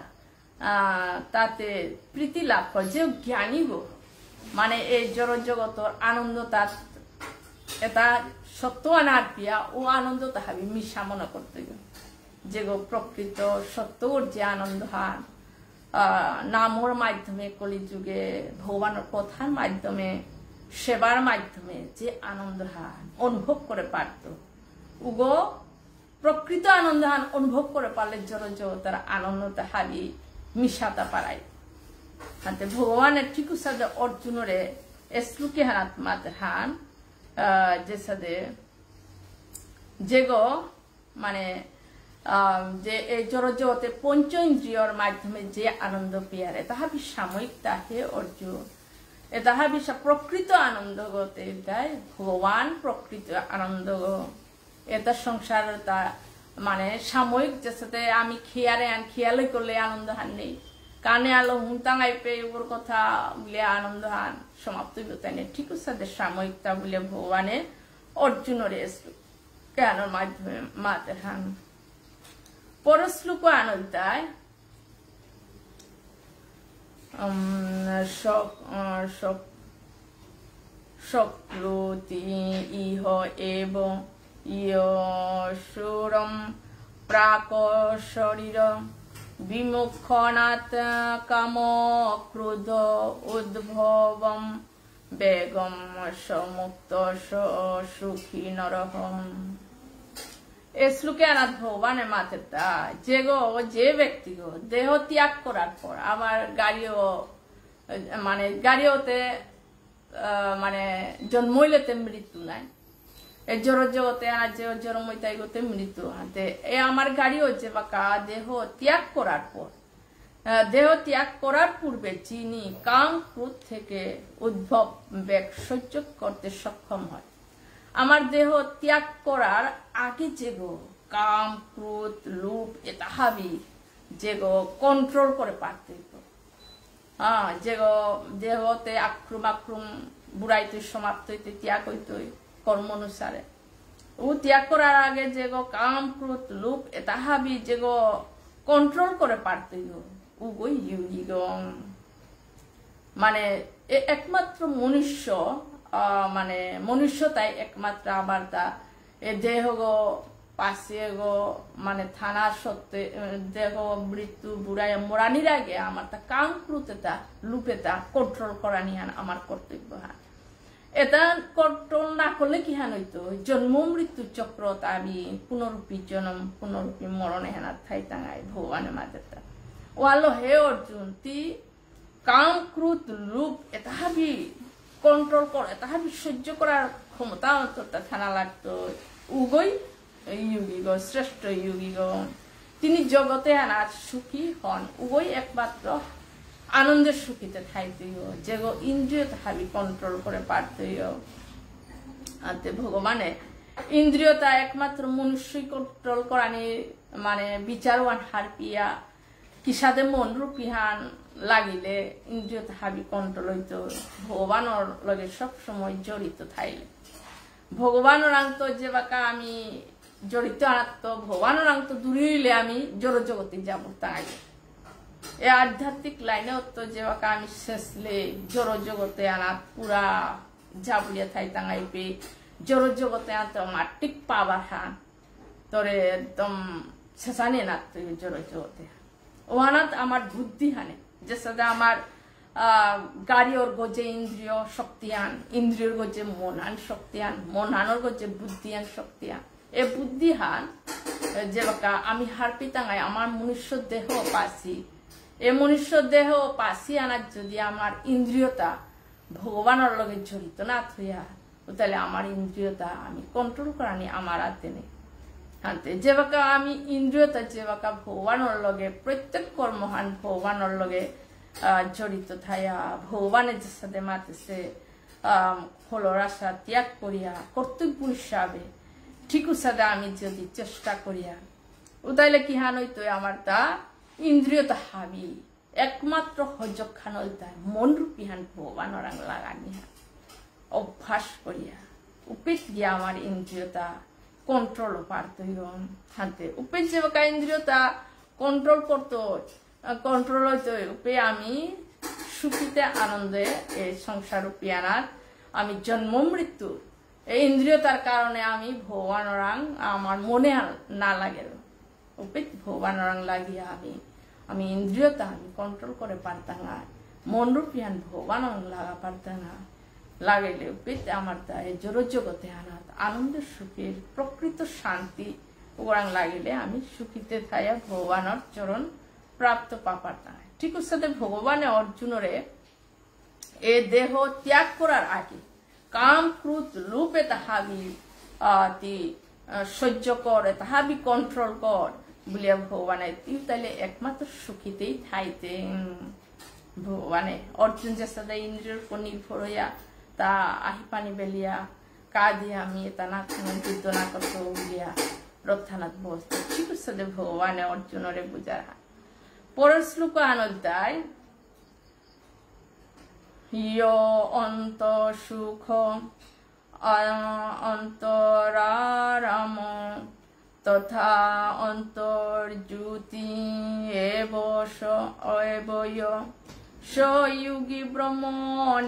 তাতে প্রীতি লাভ করে যে জ্ঞানী গো মানে এই জড় জগতর আনন্দ তার এটা সত্য আনার পিয়া ও আনন্দ তাহাবি মিশা মনে করতে যে গো প্রকৃত সত্যর যে আনন্দ হান নামর মাধ্যমে কলিযুগে ভগবানের কথার মাধ্যমে সেবার মাধ্যমে যে আনন্দ হান অনুভব করে পারত উগো প্রকৃত আনন্দ হান অনুভব করে পারলে জড় জগতের আনন্দটা হারি মিশাতা পারায় হাতে ভগবানের ঠিক সাথে অর্জুনরে শ্লোকে হানাত মাতে হান যে সাথে যে গো মানে যে এই জড় জগতে পঞ্চ ইন্দ্রিয়র মাধ্যমে যে আনন্দ পেয়ারে তাহাবি সাময়িক তাহে অর্জুন তাহা বিষয় প্রকৃত আনন্দ গতে ভগবান প্রকৃত আনন্দ এটা সংসার তা মানে সাময়িক যে সাথে আমি খেয়ারে আন খেয়ালই করলে আনন্দ হান নেই কানে আলো হুমতাঙাই পেয়ে ওর কথা বলে আনন্দ হান সমাপ্ত তাই নেই ঠিক সাথে সাময়িকতা বলে ভগবানের অর্জুনের জ্ঞানের মাধ্যমে মাতে হান পরশ্লোক আনন্দায় শক্লুতি ইহ এবং ইয়সুরম প্রাক শরীর বিমুখনাৎ কাম ক্রোধ উদ্ভবম বেগম সমুক্ত সুখী নরহম এ শ্লোকে আনাথ ভগবানের মাতেরটা যে ব্যক্তি দেহ ত্যাগ করার পর আমার গাড়িওতে মানে জন্মইলেতে মৃত্যু নাই এ জড় জগতে আজ যে জন্মইতাই গতে মৃত্যু হাতে এ আমার গাড়িও যে বাকা দেহ ত্যাগ করার পূর্বে যিনি কাম ক্রোধ থেকে উদ্ভব বেগ সহ্য করতে সক্ষম হয় আমার দেহ ত্যাগ করার আগে যেগো কাম ক্রোধ লোভ এতাহাবি যেগো কন্ট্রোল করে পারতে যেগো দেহতে আক্রম বুড়াইতে সমাপ্ত হইতে ত্যাগ হইতে কর্ম অনুসারে ও ত্যাগ করার আগে যেগো কাম ক্রোধ লোভ এতাহাবি যেগো কন্ট্রোল করে পারতে উগোই ইউগিগম মানে একমাত্র মনুষ্য মানে মনুষ্যতাই একমাত্র আমার তা এ দেহ গো পাশে গো মানে থানা সত্ত্বে দেহ মৃত্যু বুড়াই মরানির আগে আমার তা কাম ক্রোধেতা লুপেতা কন্ট্রোল করা নিয়ে আমার কর্তব্য এটা কন্ট্রোল না করলে কি হান হইতো জন্ম মৃত্যু চক্র আমি পুনরূপী জন্ম পুনরূপী মরণে হেনা থাই টাঙাই ভগবানের মাঝেটা ওয়ালো হে অর্জুন তি কাম ক্রোধ লোভ এতাহাবি কন্ট্রোল করে তাহাবি সহ্য করার ক্ষমতা অন্তরটা থানা লাগতো উগই ইয়োগিগ শ্রেষ্ঠ ইয়োগিগ তিনি জগতে আনার সুখী হন উগই একমাত্র আনন্দের সুখীতে থাইতেও যেগো ইন্দ্রিয় তাহাবি কন্ট্রোল করে পারতেও আনতে ভগবানে ইন্দ্রিয়তা একমাত্র মনুষ্যই কন্ট্রোল করানি মানে বিচারওয়ান হারপিয়া কিসাদে মন রূপিহান লাগিলে ইন্দ্রিয় তাহাবি কন্ট্রোল হইতো ভগবানের লগে সব সময় জড়িত থাইলে ভগবানের আংত যে বাকা আমি জড়িত আনাত্ম ভগবানের আংত দূরে হইলে আমি জড় জগতে যাব তাই এ আধ্যাত্মিক লাইনে তো যে বাকা আমি শেষলে জড় জগতে আনাত পুরা যাবলিয়া থাই তাঙাই পে জড় জগতে আনত আমার টিক পাবার হান তোরে একদম শেষানে না তুই জড় জগতে ওয়ানাত আমার বুদ্ধি হানে যে সাথে আমার গাড়িওর গজে ইন্দ্রিয় শক্তিয়ান ইন্দ্রিয়র গজে মনহান শক্তিয়ান মনহানোর গজে বুদ্ধিয়ান শক্তিয়ান এ বুদ্ধিহান যে বাকা আমি হারপি তাঙাই আমার মনুষ্য দেহ পাসি এ মনুষ্য দেহ পাসি আনার যদি আমার ইন্দ্রিয়তা ভগবানের লগে জড়িত না থইয়া তাহলে আমার ইন্দ্রিয়তা আমি কন্ট্রোল করানি আমার হাতে নেই হাতে যে বাকা আমি ইন্দ্রিয়তা যে বাকা ভগবানের লগে প্রত্যেক কর্মহান ভগবানের লগে জড়িত থাইয়া ভগবানের যে সাথে মাতেছে ফলর আশা ত্যাগ করিয়া কর্তব্য হিসাবে ঠিক সাথে আমি যদি চেষ্টা করিয়া তাইলে কি হান হইতো আমার তা ইন্দ্রিয়তা হাবি একমাত্র হজক খান হইতায় মন রূপী হান ভগবানের লাগানি অভ্যাস করিয়া উপিত গিয়া আমার ইন্দ্রিয়তা কন্ট্রোল পারতো হাতে উপের যে বাকা ইন্দ্রিয়তা কন্ট্রোল করতো কন্ট্রোল হইতো উপে আমি সুখীতে আনন্দে এই সংসার রূপী আনার আমি জন্ম মৃত্যু এই ইন্দ্রিয়তার কারণে আমি ভগবানের আমার মনে না লাগে উপে ভগবানের লাগিয়া আমি ইন্দ্রিয়তা আমি কন্ট্রোল করে পারতাম না মন রূপী আন ভগবানের লাগা পারতাম না লাগাইলে পেতে আমার তাই জড় জগতে আনাত আনন্দের সুখের প্রকৃত শান্তি ওরাং লাগিলে আমি সুখীতে থাইয়া ভগবানের চরণ প্রাপ্ত পাপার তাই ঠিক সাথে ভগবানে অর্জুনরে এ দেহ ত্যাগ করার আগে কাম ক্রোধ লোভে তাহাবি সহ্য কর তাহাবি কন্ট্রোল কর বলিয়া ভগবানে তাইলে একমাত্র সুখীতেই থাইতে ভগবানে অর্জুন যে সাথে ইন্দ্রিয়র উপর নির্ভর হইয়া তা আহি পানি বেলিয়া কা দিয়ে আমি এটা না যুদ্ধ না করতো বলিয়া রথানাথ বসত ঠিক সাথে ভগবানে অর্জুনরে বুঝার পরের শ্লোক আনন্দায় ইয় অন্ত সুখ অন্তরারাম তথা অন্তর্জ্যোতি এবয় সয়োগী ব্রহ্ম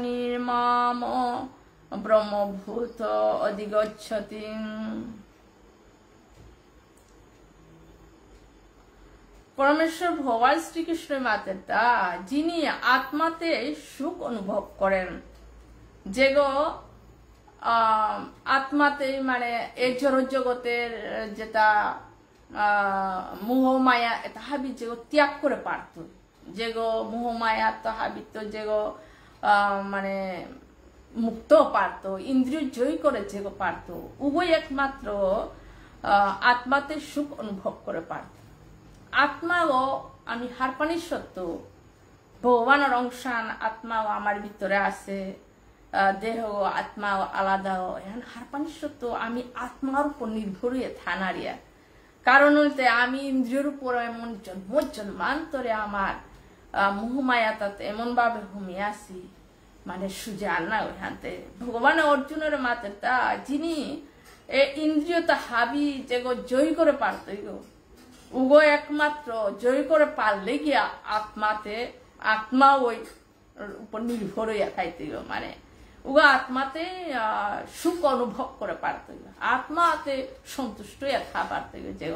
নির্মাম ব্রহ্মভূত অধিগচ্ছতি পরমেশ্বর ভগবান শ্রীকৃষ্ণের মাতেটা যিনি আত্মাতে সুখ অনুভব করেন যেগো আত্মাতে মানে এই জড়জগতের যেটা মোহ মায়া এটা হাবি যেগো ত্যাগ করে পারত, যেগো মোহ মায়া তো হাবি তো যেগো মানে মুক্ত পারত, ইন্দ্রিয় জয় করে যেগো পারত, উভয় একমাত্র আত্মাতে সুখ অনুভব করে পারত। আত্মাও আমি হারপানি সত্য, ভগবানের অংশান আত্মাও আমার ভিতরে আছে, দেহ আত্মাও আলাদাও, এখন হারপানি সত্য আমি আত্মার উপর নির্ভর হয়ে থানারিয়া। কারণ হইতে আমি ইন্দ্রিয়র উপর এমন জন্মান্তরে আমার মোহমায়া তাতে এমন ভাবে ঘুমিয়ে আসি, মানে সুজে আন্না ওইখানতে ভগবানের অর্জুনের মাতে তা যিনি ইন্দ্রিয়তা হাবি যেগো জয় করে পারত, উগো একমাত্র জয় করে পারলে গিয়া আত্মা ওই উপর নির্ভর হইয়া খাইতে, মানে উগা আত্মাতে সুখ অনুভব করে পারত, আত্মাতে সন্তুষ্ট হইয়া খা পারত, যে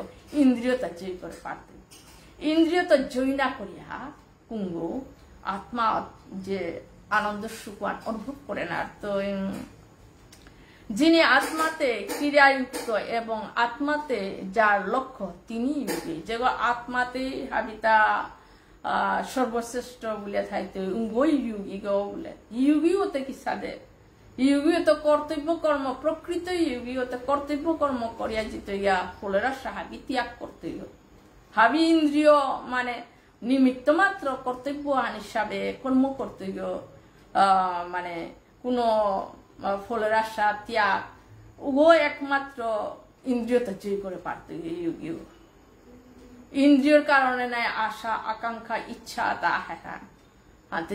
ইন্দ্রিয়তা জয় করে পারত। ইন্দ্রিয়তা জয় না করিয়া কুঙ্গু আত্মা যে আনন্দ সুখ অনুভব করে না। তো যিনি আত্মাতে ক্রিয়াযুক্ত এবং আত্মাতে যার লক্ষ্য তিনি যোগী, যে আত্মাতে হাবিতা সর্বশ্রেষ্ঠ বলে থাকতে ওই যোগী গো বলে। যোগী হতে কি সাদে, যোগী হতে কর্তব্য কর্ম, প্রকৃত যোগী হতে কর্তব্য কর্ম করিয়া যেতে গিয়া ফলের আশা হাবি ত্যাগ করতে, হাবি ইন্দ্রিয় মানে নিমিত্ত মাত্র কর্তব্য হিসাবে কর্ম করতে, মানে কোনো ফলের আশা ত্যাগ উভয় একমাত্র ইন্দ্রিয়তা জয় করে পারত। যোগীও ইন্দ্রিয়র কারণে নাই আশা আকাঙ্ক্ষা ইচ্ছা তা হ্যাঁ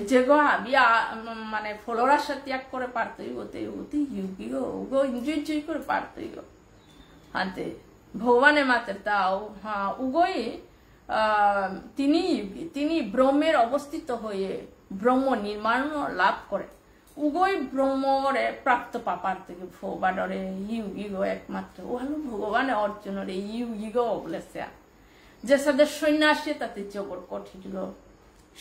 যে গো হাবি মানে ফলের আশা ত্যাগ করে পারত, ওতে যোগীও উগো ইন্দ্রিয় জয় করে পারত। হাতে ভগবানের মাতের তাও হ্যাঁ উগোই তিনি ব্রহ্মের অবস্থিত হয়ে ব্রহ্ম নির্মাণ লাভ করে, উভয় ব্রহ্মরে প্রাপ্ত পাপার থেকে ভগবানরে ইউগী গো একমাত্র ও হলো ভগবানের অর্জনরে ইউগী গো বলেছে। যে সাথে সন্ন্যাসী তাতে জবর কঠিন,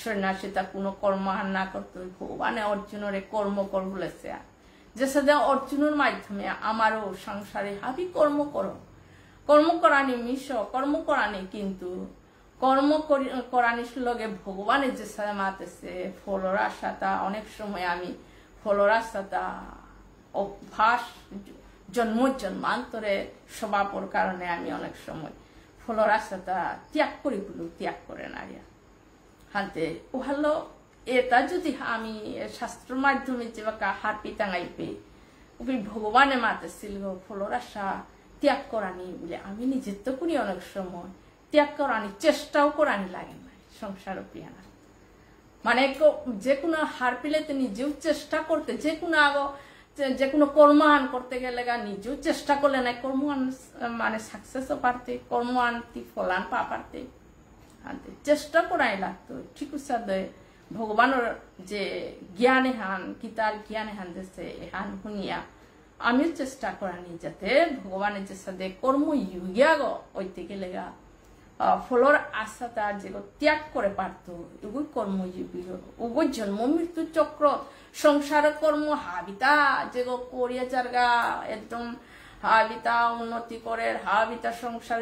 সন্ন্যাসী তা কোনো কর্মহান না করতে ভগবানের অর্জনরে কর্ম কর বলেছে। যে সাথে অর্জনের মাধ্যমে আমারও সংসারে হাবি কর্ম করো, কর্ম করানি মিশ কর্ম করানি, কিন্তু কর্ম করানির লগে ভগবানের যে সাথে মাতেছে ফলর আশাটা অনেক সময় আমি ফলর আশাটা অভ্যাস জন্মান্তরে স্বভাবর কারণে আমি অনেক সময় ফলর আশাটা ত্যাগ করি বলে ত্যাগ করে নারিয়া হাতে ও হলো এটা যদি আমি শাস্ত্র মাধ্যমে যে হার পিতাঙাইবে ওই ভগবানের মাতেছিল ফলর আশা ত্যাগ করানি বলে আমি নিজের তো করি অনেক সময় ত্যাগ করানি চেষ্টাও করানি লাগে না সংসার প্রিয়া না, মানে যে কোনো হার পিলে তো নিজেও চেষ্টা করতে, যে কোনো কর্মায়ন করতে গেলে নিজেও চেষ্টা করলে না কর্মায়ন মানে সাকসেসও পারতে, কর্মায়ন ফলান পা পারতে চেষ্টা করাই লাগতো। ঠিক আছে ভগবানের যে জ্ঞানে হান গীতার জ্ঞানে হান দিছে হান শুনিয়া আমিও চেষ্টা করানি যাতে ভগবানের যে সাথে কর্ম ইউগিয়া গো ওইতে গেলে ফলর আশাটা যে ত্যাগ করে পারত, ওগুই কর্মযোগী ওগুই জন্ম মৃত্যু চক্র সংসার কর্ম হাবিতা যে করিয়া জায়গা একদম হাবিতা উন্নতি করে হাবিতা সংসার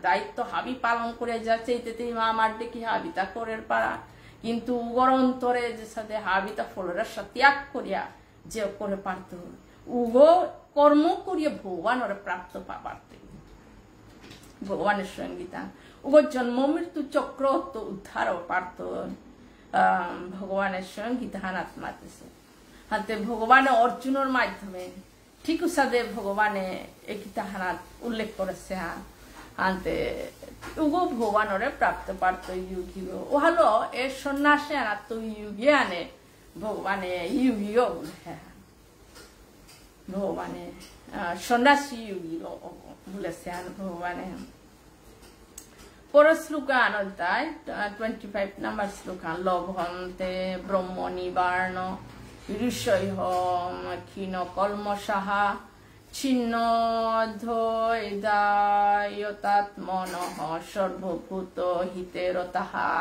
দায়িত্ব হাবি পালন করে যাচ্ছে এইতে মা আমার দেখি হাবিতা করে পারা, কিন্তু উগর অন্তরে যে সাথে হাবিতা ফলর আশা ত্যাগ করিয়া যে করে পারত উগো কর্ম করিয়া ভগবানের প্রাপ্ত পারত, ভগবানের সঙ্গীতা উগো জন্ম মৃত্যু চক্র তো উদ্ধারও পারত ভগবানের সঙ্গীতা হানাত মাতেছে হাতে ভগবানের অর্জুনের মাধ্যমে ঠিক সাদে ভগবানে একইটা হানাত উল্লেখ করেছে হাতে উগো ভগবানরে প্রাপ্ত পারত ইউগী ও হলো এর সন্ন্যাসে আনা তো ইউগী আনে ভগবানে ইউগীও বলে ভগবানে সন্ন্যাসী ইউগী বলেছে ভগবানে। পরের শ্লোকান 25 নম্বর শ্লোকান লভন্তে ব্রহ্ম নিবার্ণ ঋষয় ক্ষীণ কলমসাহা ছিন্ন ধ্যায়তাত্মন সর্বভূত হিতেরতাহা।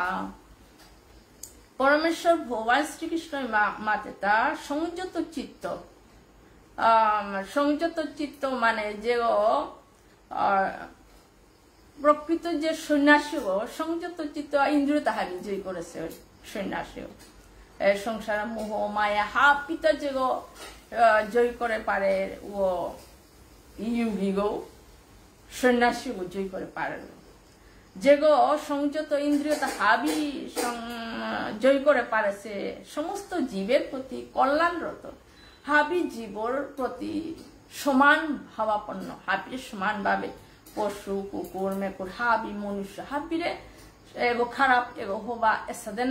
পরমেশ্বর ভগবান শ্রীকৃষ্ণ মাতে তার সংযত চিত্ত সংযত চিত্ত মানে যে প্রকৃত যে সন্ন্যাসী সংযত চিত্ত ইন্দ্রিয় তাহারি জয় করেছে সন্ন্যাসী সংসার মোহ মায়া হাপিতা যে জয় করে পারে ও ইয়োগী গো সন্ন্যাসী জয় করে পারে যে সংযত ইন্দ্রিয়তা হাবি জয় করে পারেছে সমস্ত জীবের প্রতি কল্যাণরত হাবি জীবর প্রতি সমান ভাবাপন্ন হাবির সমান ভাবে পশু কুকুর মেকুর হাবি মনুষ্য হাবিরে এগো খারাপ এগো হবা এর সাথে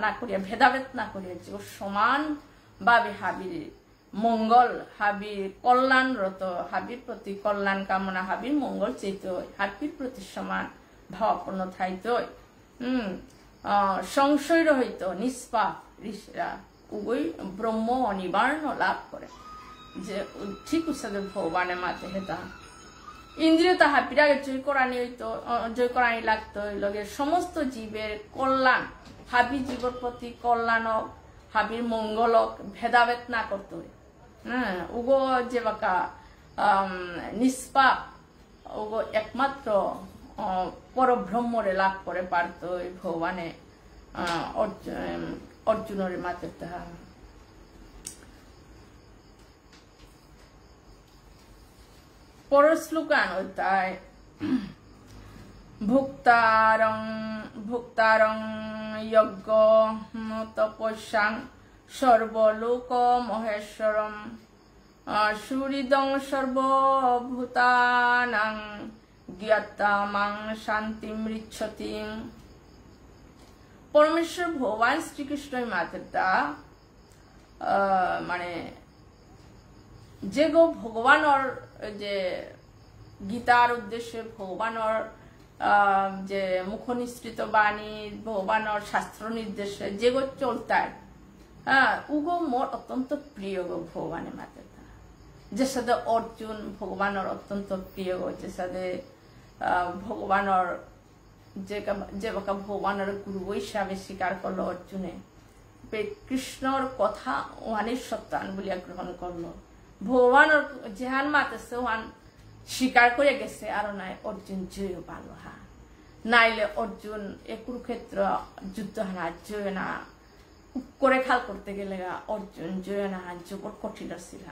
না করিয়া ভেদাভেদ না করিয়া যে সমান ভাবে হাবির মঙ্গল হাবির কল্যাণরত হাবির প্রতি কল্যাণ কামনা হাবির মঙ্গল চেত হাবির প্রতি সমান ভাবাপন্ন থাইত সংশয় রহিত নিষ্পাপ ঋষিরা উভয় ব্রহ্ম অনিবার্ণ লাভ করে যে ঠিক উৎসাদে ভগবানের মাঝে হেতা ইন্দ্রিয় তাহা বিরাগে জয় করানি লাগতো লগে সমস্ত জীবের কল্যাণ হাবি জীবর প্রতি কল্যাণক হাবির মঙ্গলক ভেদাভেদ না করতে হ্যাঁ উগো যে বাকা নিষ্পাপ উগো একমাত্র পরব্রহ্মরে লাভ করে পারত ভগবানে অর্জুনের মাঝে তাহা পরশ্লোকান তাই ভুক্তারং যজ্ঞ তপস্যাং সর্বলোক মহেশ্বরম সুহৃদং সর্বভূতানাং জ্ঞাতা মাং শান্তিমৃচ্ছতি পরমেশ্বর ভগবান শ্রীকৃষ্ণই মাত্রা মানে যে গো ভগবানের যে গীতার উদ্দেশ্যে ভগবানের যে মুখনিসৃত বাণী ভগবানের শাস্ত্র নির্দেশে যে গো চলতায় হ্যাঁ উগো মোর অত্যন্ত প্রিয় গো ভগবানের মাত্রা যে সাথে অর্জুন ভগবানের অত্যন্ত প্রিয় গো যে সাথে ভগবানের যে বাকা ভগবানের গুরু হিসাবে স্বীকার করলো অর্জুনে কৃষ্ণর কথা ওহানের সত্যান বলিয়া গ্রহণ করলো ভগবানের যেহান মাতেছে ওহান স্বীকার করে গেছে আর নাই অর্জুন জয় পালো হা নাইলে অর্জুন এ কুরুক্ষেত্র যুদ্ধ হানা জয় না করে খাল করতে গেলে অর্জুন জয় না জবর কঠিন ছিল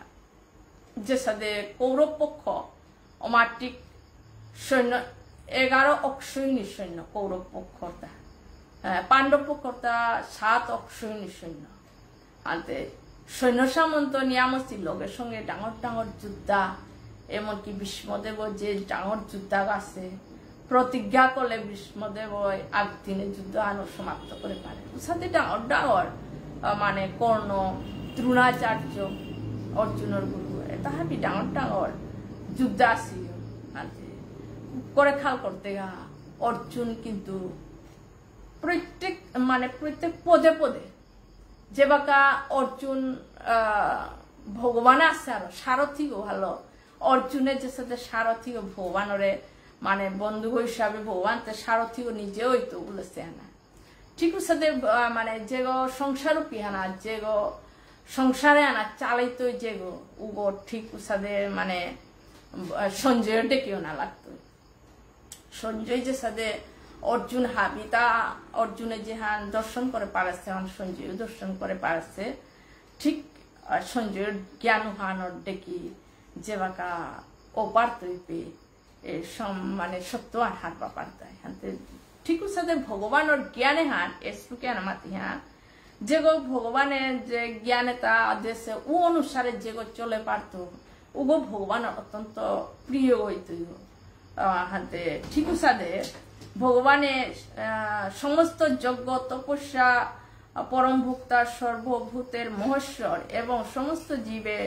যে সাথে কৌরব পক্ষ অমাটিক সৈন্য 11 অক্ষয়ণী সৈন্য কৌরব পক্ষতা পাণ্ডব পক্ষতা 7 অক্ষয়ণী সৈন্য আনতে সৈন্য সামন্ত নিয়ামসির লোকের সঙ্গে ডাঙর ডাঙর যোদ্ধা এমনকি ভীষ্মদেব যে ডাঙর যোদ্ধা আছে প্রতিজ্ঞা করলে ভীষ্মদেব আগ দিনে যুদ্ধ আনো সমাপ্ত করে পারে সাথে ডাঙর ডাঙর মানে কর্ণ দ্রোণাচার্য অর্জুনের গুরু তাহাবি ডাঙর ডাঙর যুদ্ধ আসি করে খাল করতে গা অর্জুন কিন্তু প্রত্যেক পদে পদে যে বাকা অর্জুন ভগবান আছে আরো সারথী ভালো অর্জুনের যে সাথে সারথী ভগবানরে মানে বন্ধু হিসাবে ভগবান সারথী নিজে হইতো বলেছে না ঠিক সাথে মানে যে গো সংসারূপী আনা যে গো সংসারে আনা চালাইতো যে গো উগো ঠিক সাথে মানে সঞ্জয়ের ডেকেও না লাগতো সঞ্জয় যে সাথে অর্জুন হাবিতা অর্জুনের যে হান দর্শন করে পারাচ্ছে সঞ্জয় দর্শন করে পারাচ্ছে ঠিক সঞ্জয়ের জ্ঞান হানোর ডেকি যে বাকা ও পারতইপে মানে সত্য আর হাত বা পারতায় হানতে ঠিক সাথে ভগবানের জ্ঞানে হান এসু জ্ঞান মাতি হান যে গো ভগবানের যে জ্ঞানে তা দেশে ও অনুসারে যে গো চলে পারত উগো ভগবানের অত্যন্ত প্রিয় হইত হাতে ঠিক সাথে ভগবানের সমস্ত যজ্ঞ তপস্যা পরম ভোক্তা সর্বভূতের মহেশ্বর এবং সমস্ত জীবে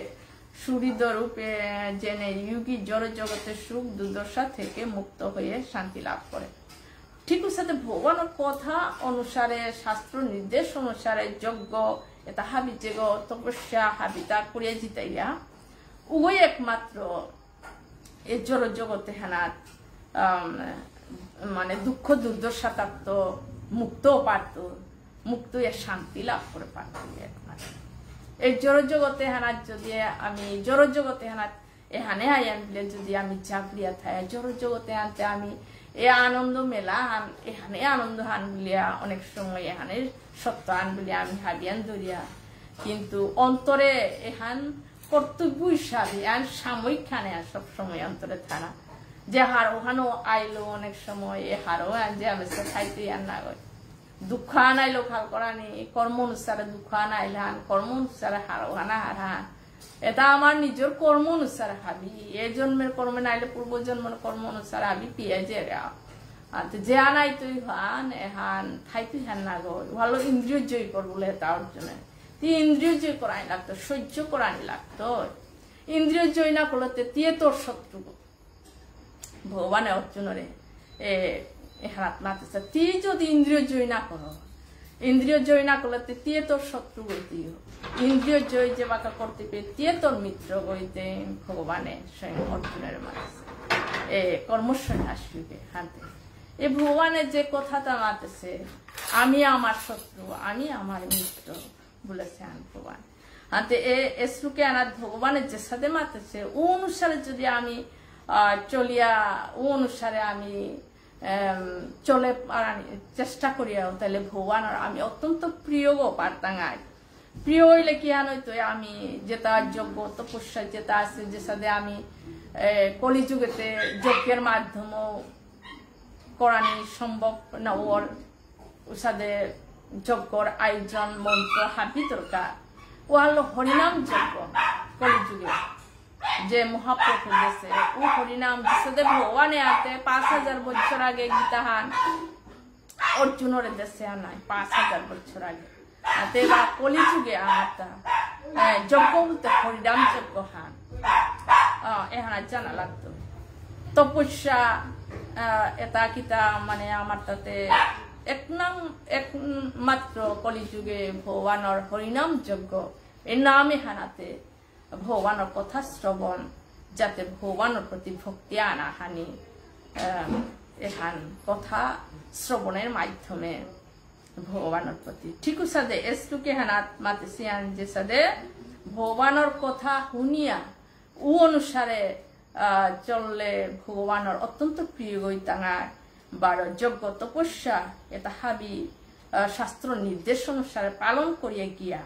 সুহৃদ রূপে জেনে যোগী জড় জগতের সুখ দুর্দশা থেকে মুক্ত হয়ে শান্তি লাভ করে ঠিক সাথে ভগবানের কথা অনুসারে শাস্ত্র নির্দেশ অনুসারে যজ্ঞ এটা হাবি যেগ তপস্যা হাবিতা করিয়া জিতাইয়া উভয় একমাত্র এ জড় জগতে হেনাত মানে দুঃখ দুর্দশা থাকতো মুক্ত পারত মুক্ত শান্তি লাভ করে পারত একমাত্র এই জড় জগতে হানাত যদি আমি জড় জগতে হানাত এখানে আইয়ান বলে যদি আমি চাপড়িয়া থাই জড় জগতে আনতে আমি এ আনন্দ মেলা এখানে আনন্দ হান বলিয়া অনেক সময় এখানে সত্য আন বলিয়া আমি হাবিয়ান ধরিয়া কিন্তু অন্তরে এখান কর্তব্য হিসাবে আর সাময়িক খানে সব সময় অন্তরে থানা যে হার ওখানেও আইলো অনেক সময় এ হারও যে আমি খাইতে আর না গয় দুঃখ আনাইলো খাল করানি কর্ম অনুসারে দুঃখ আনাইলান কর্ম অনুসারে হারও হানা হারান এটা আমার নিজের কর্ম অনুসারে হাবি এ জন্মের কর্মে নাইলে পূর্ব জন্মের কর্ম অনুসারে হাবি পিয়ে যে যে আনাই তুই হান এহান খাই তুই হান না গয় ভালো ইন্দ্রিয় জয় করবো এটা অর্জনে ইন্দ্রিয় জয় করাই লাগতো সহ্য করানি লাগতো ইন্দ্রিয় জয় না করলে তিয়ে তোর শত্রু ভগবানের অর্জুনরে হাত মাতেছে তুই যদি ইন্দ্রিয় জয় না করো ইন্দ্রিয় জয় না করলে তিয়ে তোর শত্রু গইতে ইন্দ্রিয় জয় যে বাঁকা করতে পেয়ে তিয়ে তোর মিত্র গইতে ভগবানের স্বয়ং অর্জুনের মাতেছে কর্মসন্ন্যাস যুগে হাতে এই ভগবানের যে কথাটা মাতেছে আমি আমার শত্রু আমি আমার মিত্র বলেছে ভগবান হাতে এ শ্লোকে আনার ভগবানের যে সাথে মাতেছে ও অনুসারে যদি আমি চলিয়া ও অনুসারে আমি চলে চেষ্টা করিয়াও তাহলে ভগবানের আমি অত্যন্ত প্রিয় গো পারতাঙ্গাই প্রিয় হইলে কি আন হইতো আমি যেটা যোগ্য তপস্যা যেটা আছে যে সাথে আমি কলিযুগেতে যজ্ঞের মাধ্যম করানি সম্ভব না ওর সাথে যজ্ঞর আয়োজন মন্ত্র হাবি দরকার ও হলো হরিনাম যজ্ঞ কলিযুগে যে মহাপ্রভু দেশে ও হরিনাম সাথে ভগবানে আতে 5000 বছর আগে গীতাহান অর্জুনের দেশে আনাই 5000 বছর আগে আতে বা কলিযুগে আনাতা যজ্ঞ বলতে হরিনাম যজ্ঞ হান এখানে জানা লাগতো তপস্যা এটা কিতা মানে আমার তাতে একমাত্র কলিযুগে ভগবানের হরিনাম যজ্ঞ এই নামে হানাতে ভগবানের কথা শ্রবণ যাতে ভগবানের প্রতি ভক্তি আনা হানি এখান কথা শ্রবণের মাধ্যমে ভগবানের প্রতি ঠিক সাদে এসটুকে হানাত মাতেছিয়ান যে সাদে ভগবানের কথা শুনিয়া ও অনুসারে চললে ভগবানের অত্যন্ত প্রিয় গইতাঙায় বার যজ্ঞ তপস্যা এটা হাবি শাস্ত্র নির্দেশ অনুসারে পালন করিয়া গিয়া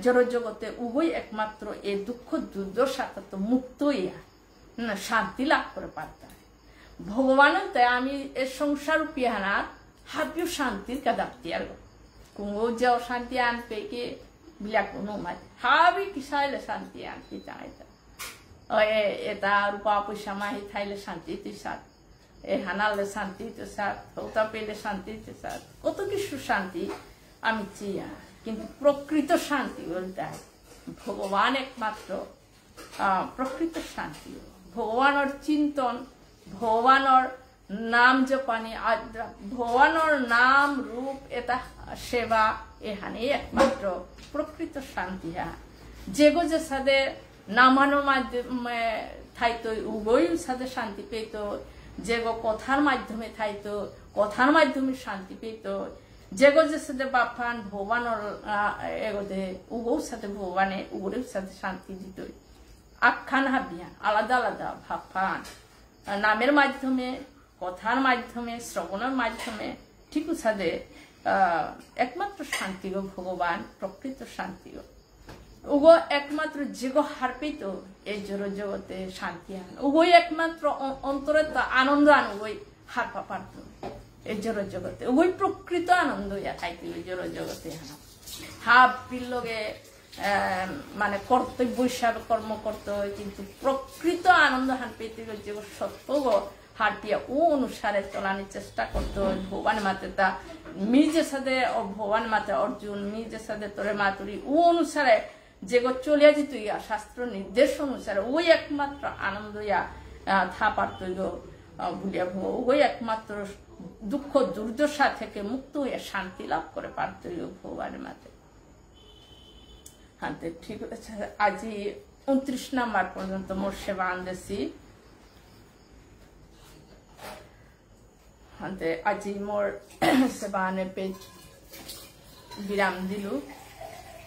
জড় জগতে উভয় একমাত্র এই দুঃখ দুর্দশা তো মুক্ত হইয়া শান্তি লাভ করে পারতাম ভগবানের তাই আমি এ সংসার পিয়ানা হাবিও শান্তির কাদাপ্তি আর কুঙ্গো যাও শান্তি আনপে কে বিলা কোনো মাঝ হাবি কিসাইলে শান্তি আনপি চাইতা এটা রূপা পয়সা মাহি থাইলে শান্তি তুই সাথ এ হানালে শান্তি তো সাথ হৌতা পেলে শান্তি তো সাথ কত কিছু শান্তি আমি চিয়া কিন্তু প্রকৃত শান্তি বলতে ভগবান একমাত্র প্রকৃত শান্তি ভগবানের চিন্তন ভগবানের নাম জপানি ভগবানের নাম রূপ এটা সেবা এখানে একমাত্র প্রকৃত শান্তি যেগো যে সাথে নামানোর মাধ্যমে থাইতো উভয় সাথে শান্তি পেত যেগো কথার মাধ্যমে থাইতো কথার মাধ্যমে শান্তি পেত যেগো যে সাথে বাপান ভগবানের এগোতে উগোর সাথে ভগবানে উগোরের সাথে শান্তি দিত আখ্যান হাবিয়া আলাদা আলাদা ভাবপান নামের মাধ্যমে কথার মাধ্যমে শ্রবণের মাধ্যমে ঠিক সাথে একমাত্র শান্তি গো ভগবান প্রকৃত শান্তি গো উগো একমাত্র যেগো হার পেত এই জড় জগতে শান্তি আন উগোই একমাত্র অন্তরে আনন্দ আন উগোই হার পাপার্থ এই জড় জগতে উগোই প্রকৃত আনন্দ ইয়া খাইতে জড় জগতে হাব পিল্লগে মানে কর্তব্য হিসাবে কর্ম করতে হয় কিন্তু প্রকৃত আনন্দ হান পেতে যে সত্য গো হার পিয়া ও অনুসারে চলানোর চেষ্টা করতে হয় ভগবান মাতে তা মি যে সাথে ভগবান মাতে অর্জুন মি যে সাথে তোরে মাতুরি ও অনুসারে যেগো চলিয়া যেত ইয়া শাস্ত্র নির্দেশ অনুসারে ওই একমাত্র আনন্দ ইয়া থা পারত ভুলিয়া ওই একমাত্র দুঃখ দুর্দশা থেকে মুক্ত হইয়া শান্তি লাভ করে পারত ভগবানের মাতে হাতে ঠিক আছে আজি 29 নাম্বার পর্যন্ত মোর সেবা আনদেছি হাতে আজি মোর সেবা আনে পেজ বিরাম দিলু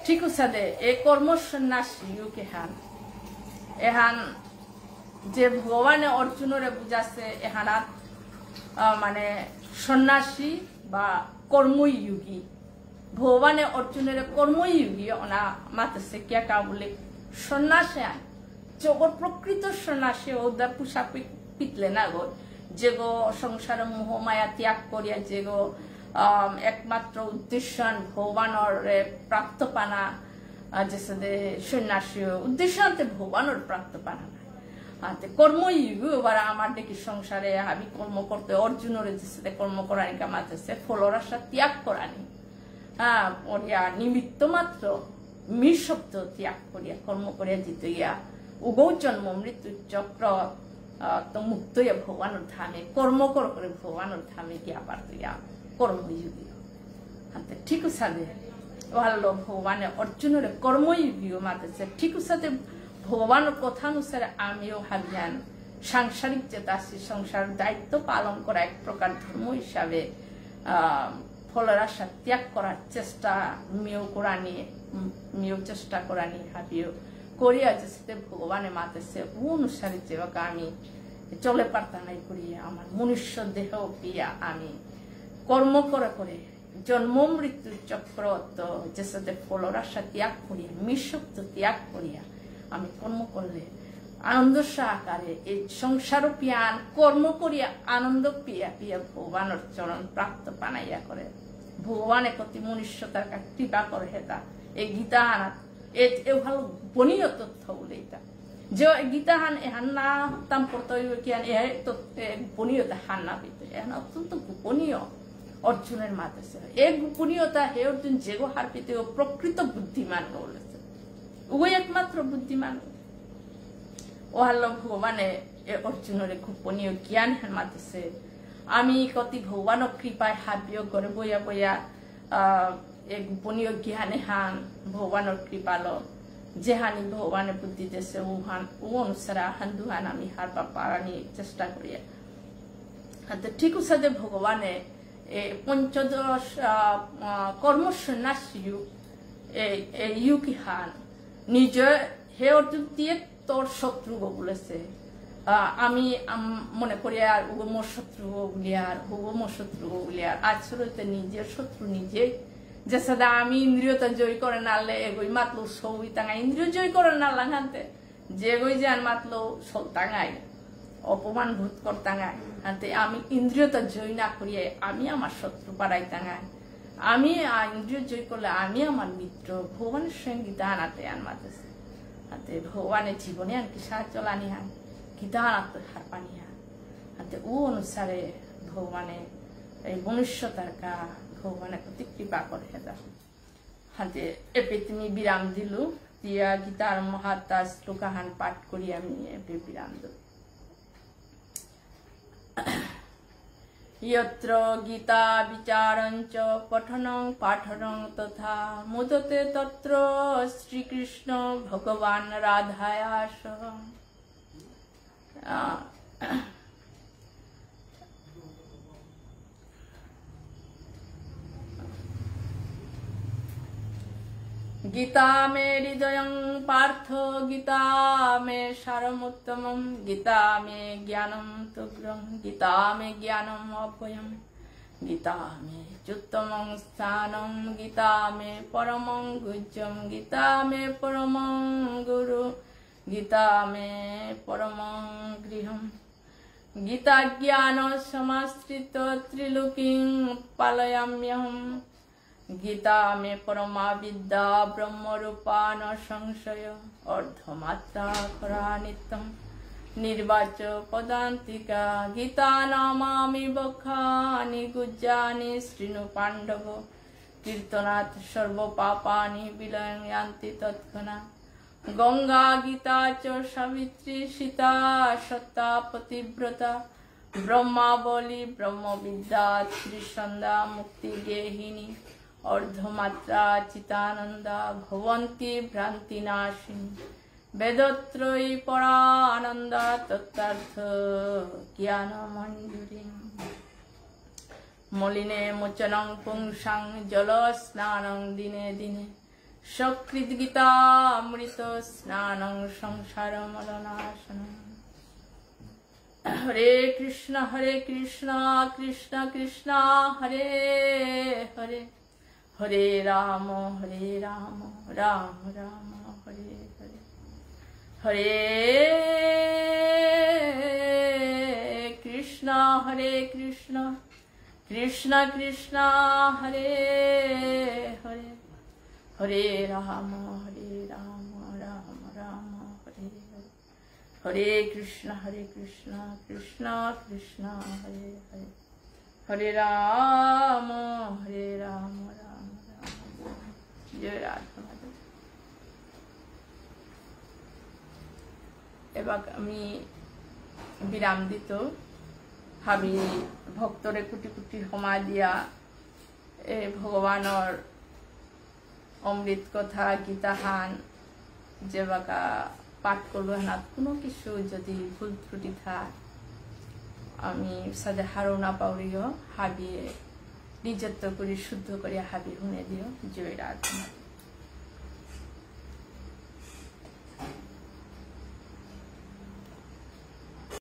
ঠিক আছে এই কর্ম সন্ন্যাসী হান এহান যে ভগবানে অর্জুনরে বুঝাছে এহানাত মানে সন্ন্যাসী বা কর্মযোগী ভগবানে অর্জুনের কর্মযোগী ওনা মাতেছে কেটা বলে সন্ন্যাসী আন জগৎ প্রকৃত সন্ন্যাসী ওদা পোশাক পিতলে না গো যে গো সংসার মোহ মায়া ত্যাগ করিয়া যে গো একমাত্র উদ্দেশ্য ভগবানের প্রাপ্ত পানা যে সন্ন্যাসী উদ্দেশ্য ভগবানের প্রাপ্ত পানা কর্মযোগী এবার আমার দেখি সংসারে আমি কর্ম করতে অর্জুনের যে কর্ম করানি কামাতেছে ফলর আশা ত্যাগ করানি হ্যাঁ করিয়া নিমিত্ত মাত্র মিশব্দ ত্যাগ করিয়া কর্ম করিয়া জিত ইয়া উগৌ জন্ম মৃত্যু চক্র তো মুক্ত ইয়া ভগবানের ধামে কর্ম করে ভগবানের ধামে গিয়া আবার ইয়া কর্মযোগী হাতে ঠিক সাথে ভালো ভগবানের অর্জুনের কর্মযোগী মাতেছে ঠিক সাথে ভগবানের কথানুসারে আমিও ভাবিয়ান সাংসারিক যেটা আছে সংসার দায়িত্ব পালন করা এক প্রকার ধর্ম হিসাবে ফলের আশা ত্যাগ করার চেষ্টা মিও চেষ্টা করা নিয়ে ভাবিও করিয়া যে ভগবানে মাতেছে অনুসারে যেভাবে আমি চলে পারতাম নাই করিয়া আমার মনুষ্য দেহ পিয়া আমি কর্ম করে জন্ম মৃত্যুর চক্র তো যে সাথে ফলের আশা ত্যাগ করিয়া মিশব্দ ত্যাগ করিয়া আমি কর্ম করলে আনন্দ সহকারে এই সংসার পিয়ান কর্ম করিয়া আনন্দ পিয়া পিয়া ভগবানের চরণ প্রাপ্ত পানাইয়া করে ভগবানের প্রতি মনুষ্যতার কৃপা করে হেতা এই গীতাহান এ ভালো গোপনীয় তথ্য বলে এটা যে গীতাহান এহান না হতাম কর্তব্য কিয়ান এ গোপনীয়তা হান না পেতে এহান অত্যন্ত গোপনীয় অর্জুনের মাতেছে এই গোপনীয়তা হে অর্জুন যেগো হার পেতে ও প্রকৃত বুদ্ধিমান বলেছে ওই একমাত্র বুদ্ধিমান ও হাল্ল ভগবানে অর্জুনের গোপনীয় জ্ঞান হেন মাতেছে আমি কতি ভগবানের কৃপায় হাবিও করে বইয়া বইয়া এই গোপনীয় জ্ঞানে হান ভগবানের কৃপাল যে হানি ভগবানের বুদ্ধি দেশে ও অনুসারে হান দুহান আমি হার বা পারানি চেষ্টা করিয়া ঠিক সাথে ভগবানে পঞ্চদশ কর্ম সন্ন্যাসী যুগ হান নিজে হে অর্জুন দিয়ে তোর শত্রু বলেছে আমি মনে করি আর মোর শত্রু বলিয়ার মোর শত্রু বলিয়ার আসলে নিজের শত্রু নিজে যে সাদা আমি ইন্দ্রিয়তা জয় করে নালে এগোই মাতলো সৌই তাঙাই ইন্দ্রিয় জয় করে নালাং হাতে যে গই যান মাতলো সল তাঙাই অপমান ভূত কর তাঙাই হাতে আমি ইন্দ্রিয়তা জয় না করিয়ে আমি আমার শত্রু পাড়াই তাঙাই আমি ইন্দ্রিয় জয় করলে আমি আমার মিত্র ভগবানের সঙ্গে গীতা আনাতে আন মাতেছে হাতে ভগবানের জীবনে আর কি সাহায্য লানি হান গীতা আনাতে হার পানি হান হাতে ও অনুসারে ভগবানে এই মনুষ্যতার কা ভগবানের প্রতি কৃপা করে হেদা হাতে এপে তুমি বিরাম দিলু দিয়া গীতার মহাত্মা শ্লোকাহান পাঠ করি আমি এপে বিরাম দিল यत्र गीता विचारञ्च पठनं पाठनं तथा मुदते तत्र श्रीकृष्ण भगवान् राधाया सह गीता मे हृदयं पार्थ गीता मे सारमुत्तमं गीता मे ज्ञानं तुभ्रं गीता मे ज्ञानम् अभयं गीता मे चुत्तमं स्थानं गीता मे परमं गुह्यं गीता मे परमं गुरु गीता मे परमं गृहं गीता ज्ञान समाश्रित त्रिलोकीं पालयाम्यहम् गीता में परमा विद्या ब्रह्म रूपा न संशय अर्धमात्रा खरा नित्यं निर्वाच पदान्तिका गीता नामामि बखानि गुज्जानि शृणु पाण्डव कीर्तनात् सर्व पापानि विलयन्ति तत्क्षणा गंगा गीता च सावित्री सीता सत्ता पतिव्रता ब्रह्मावली ब्रह्म विद्या त्रिसंध्या मुक्ति गेहिनी अर्धमात्रा चितानंदा भवन्ति भ्रांति नाशिनी वेदत्रयी परानंदा तत्तार्थ ज्ञान मंजूरी मलिने मोचनं पुंसां जल स्नानं दिने दिने সকৃত গীতা অমৃত স্নানং সংসার মলনাশনম। হরে কৃষ্ণ কৃষ্ণ কৃষ্ণ হরে হরে, হরে রাম রাম রাম হরে হরে, হরে কৃষ্ণ কৃষ্ণ কৃষ্ণ হরে হরে, হরে রাম রাম রাম হরে হরে, হরে কৃষ্ণ কৃষ্ণ কৃষ্ণ হরে হরে, হরে রাম রাম রাম। জয় রাধা মাধব। এবার আমি বিরাম দিত ভাবি ভক্তরে কোটি কোটি সময় দিয়া এই ভগবানৰ অমৃত কথা গীতাহান যে বাকা পাঠ করবো না কোনো কিছু যদি ভুল ত্রুটি থাক আমি সাদে হারোনা পাউরিও হাবিয়ে নিজত্ব করে শুদ্ধ করে হাবি শুনে দিও। জয় রাধা।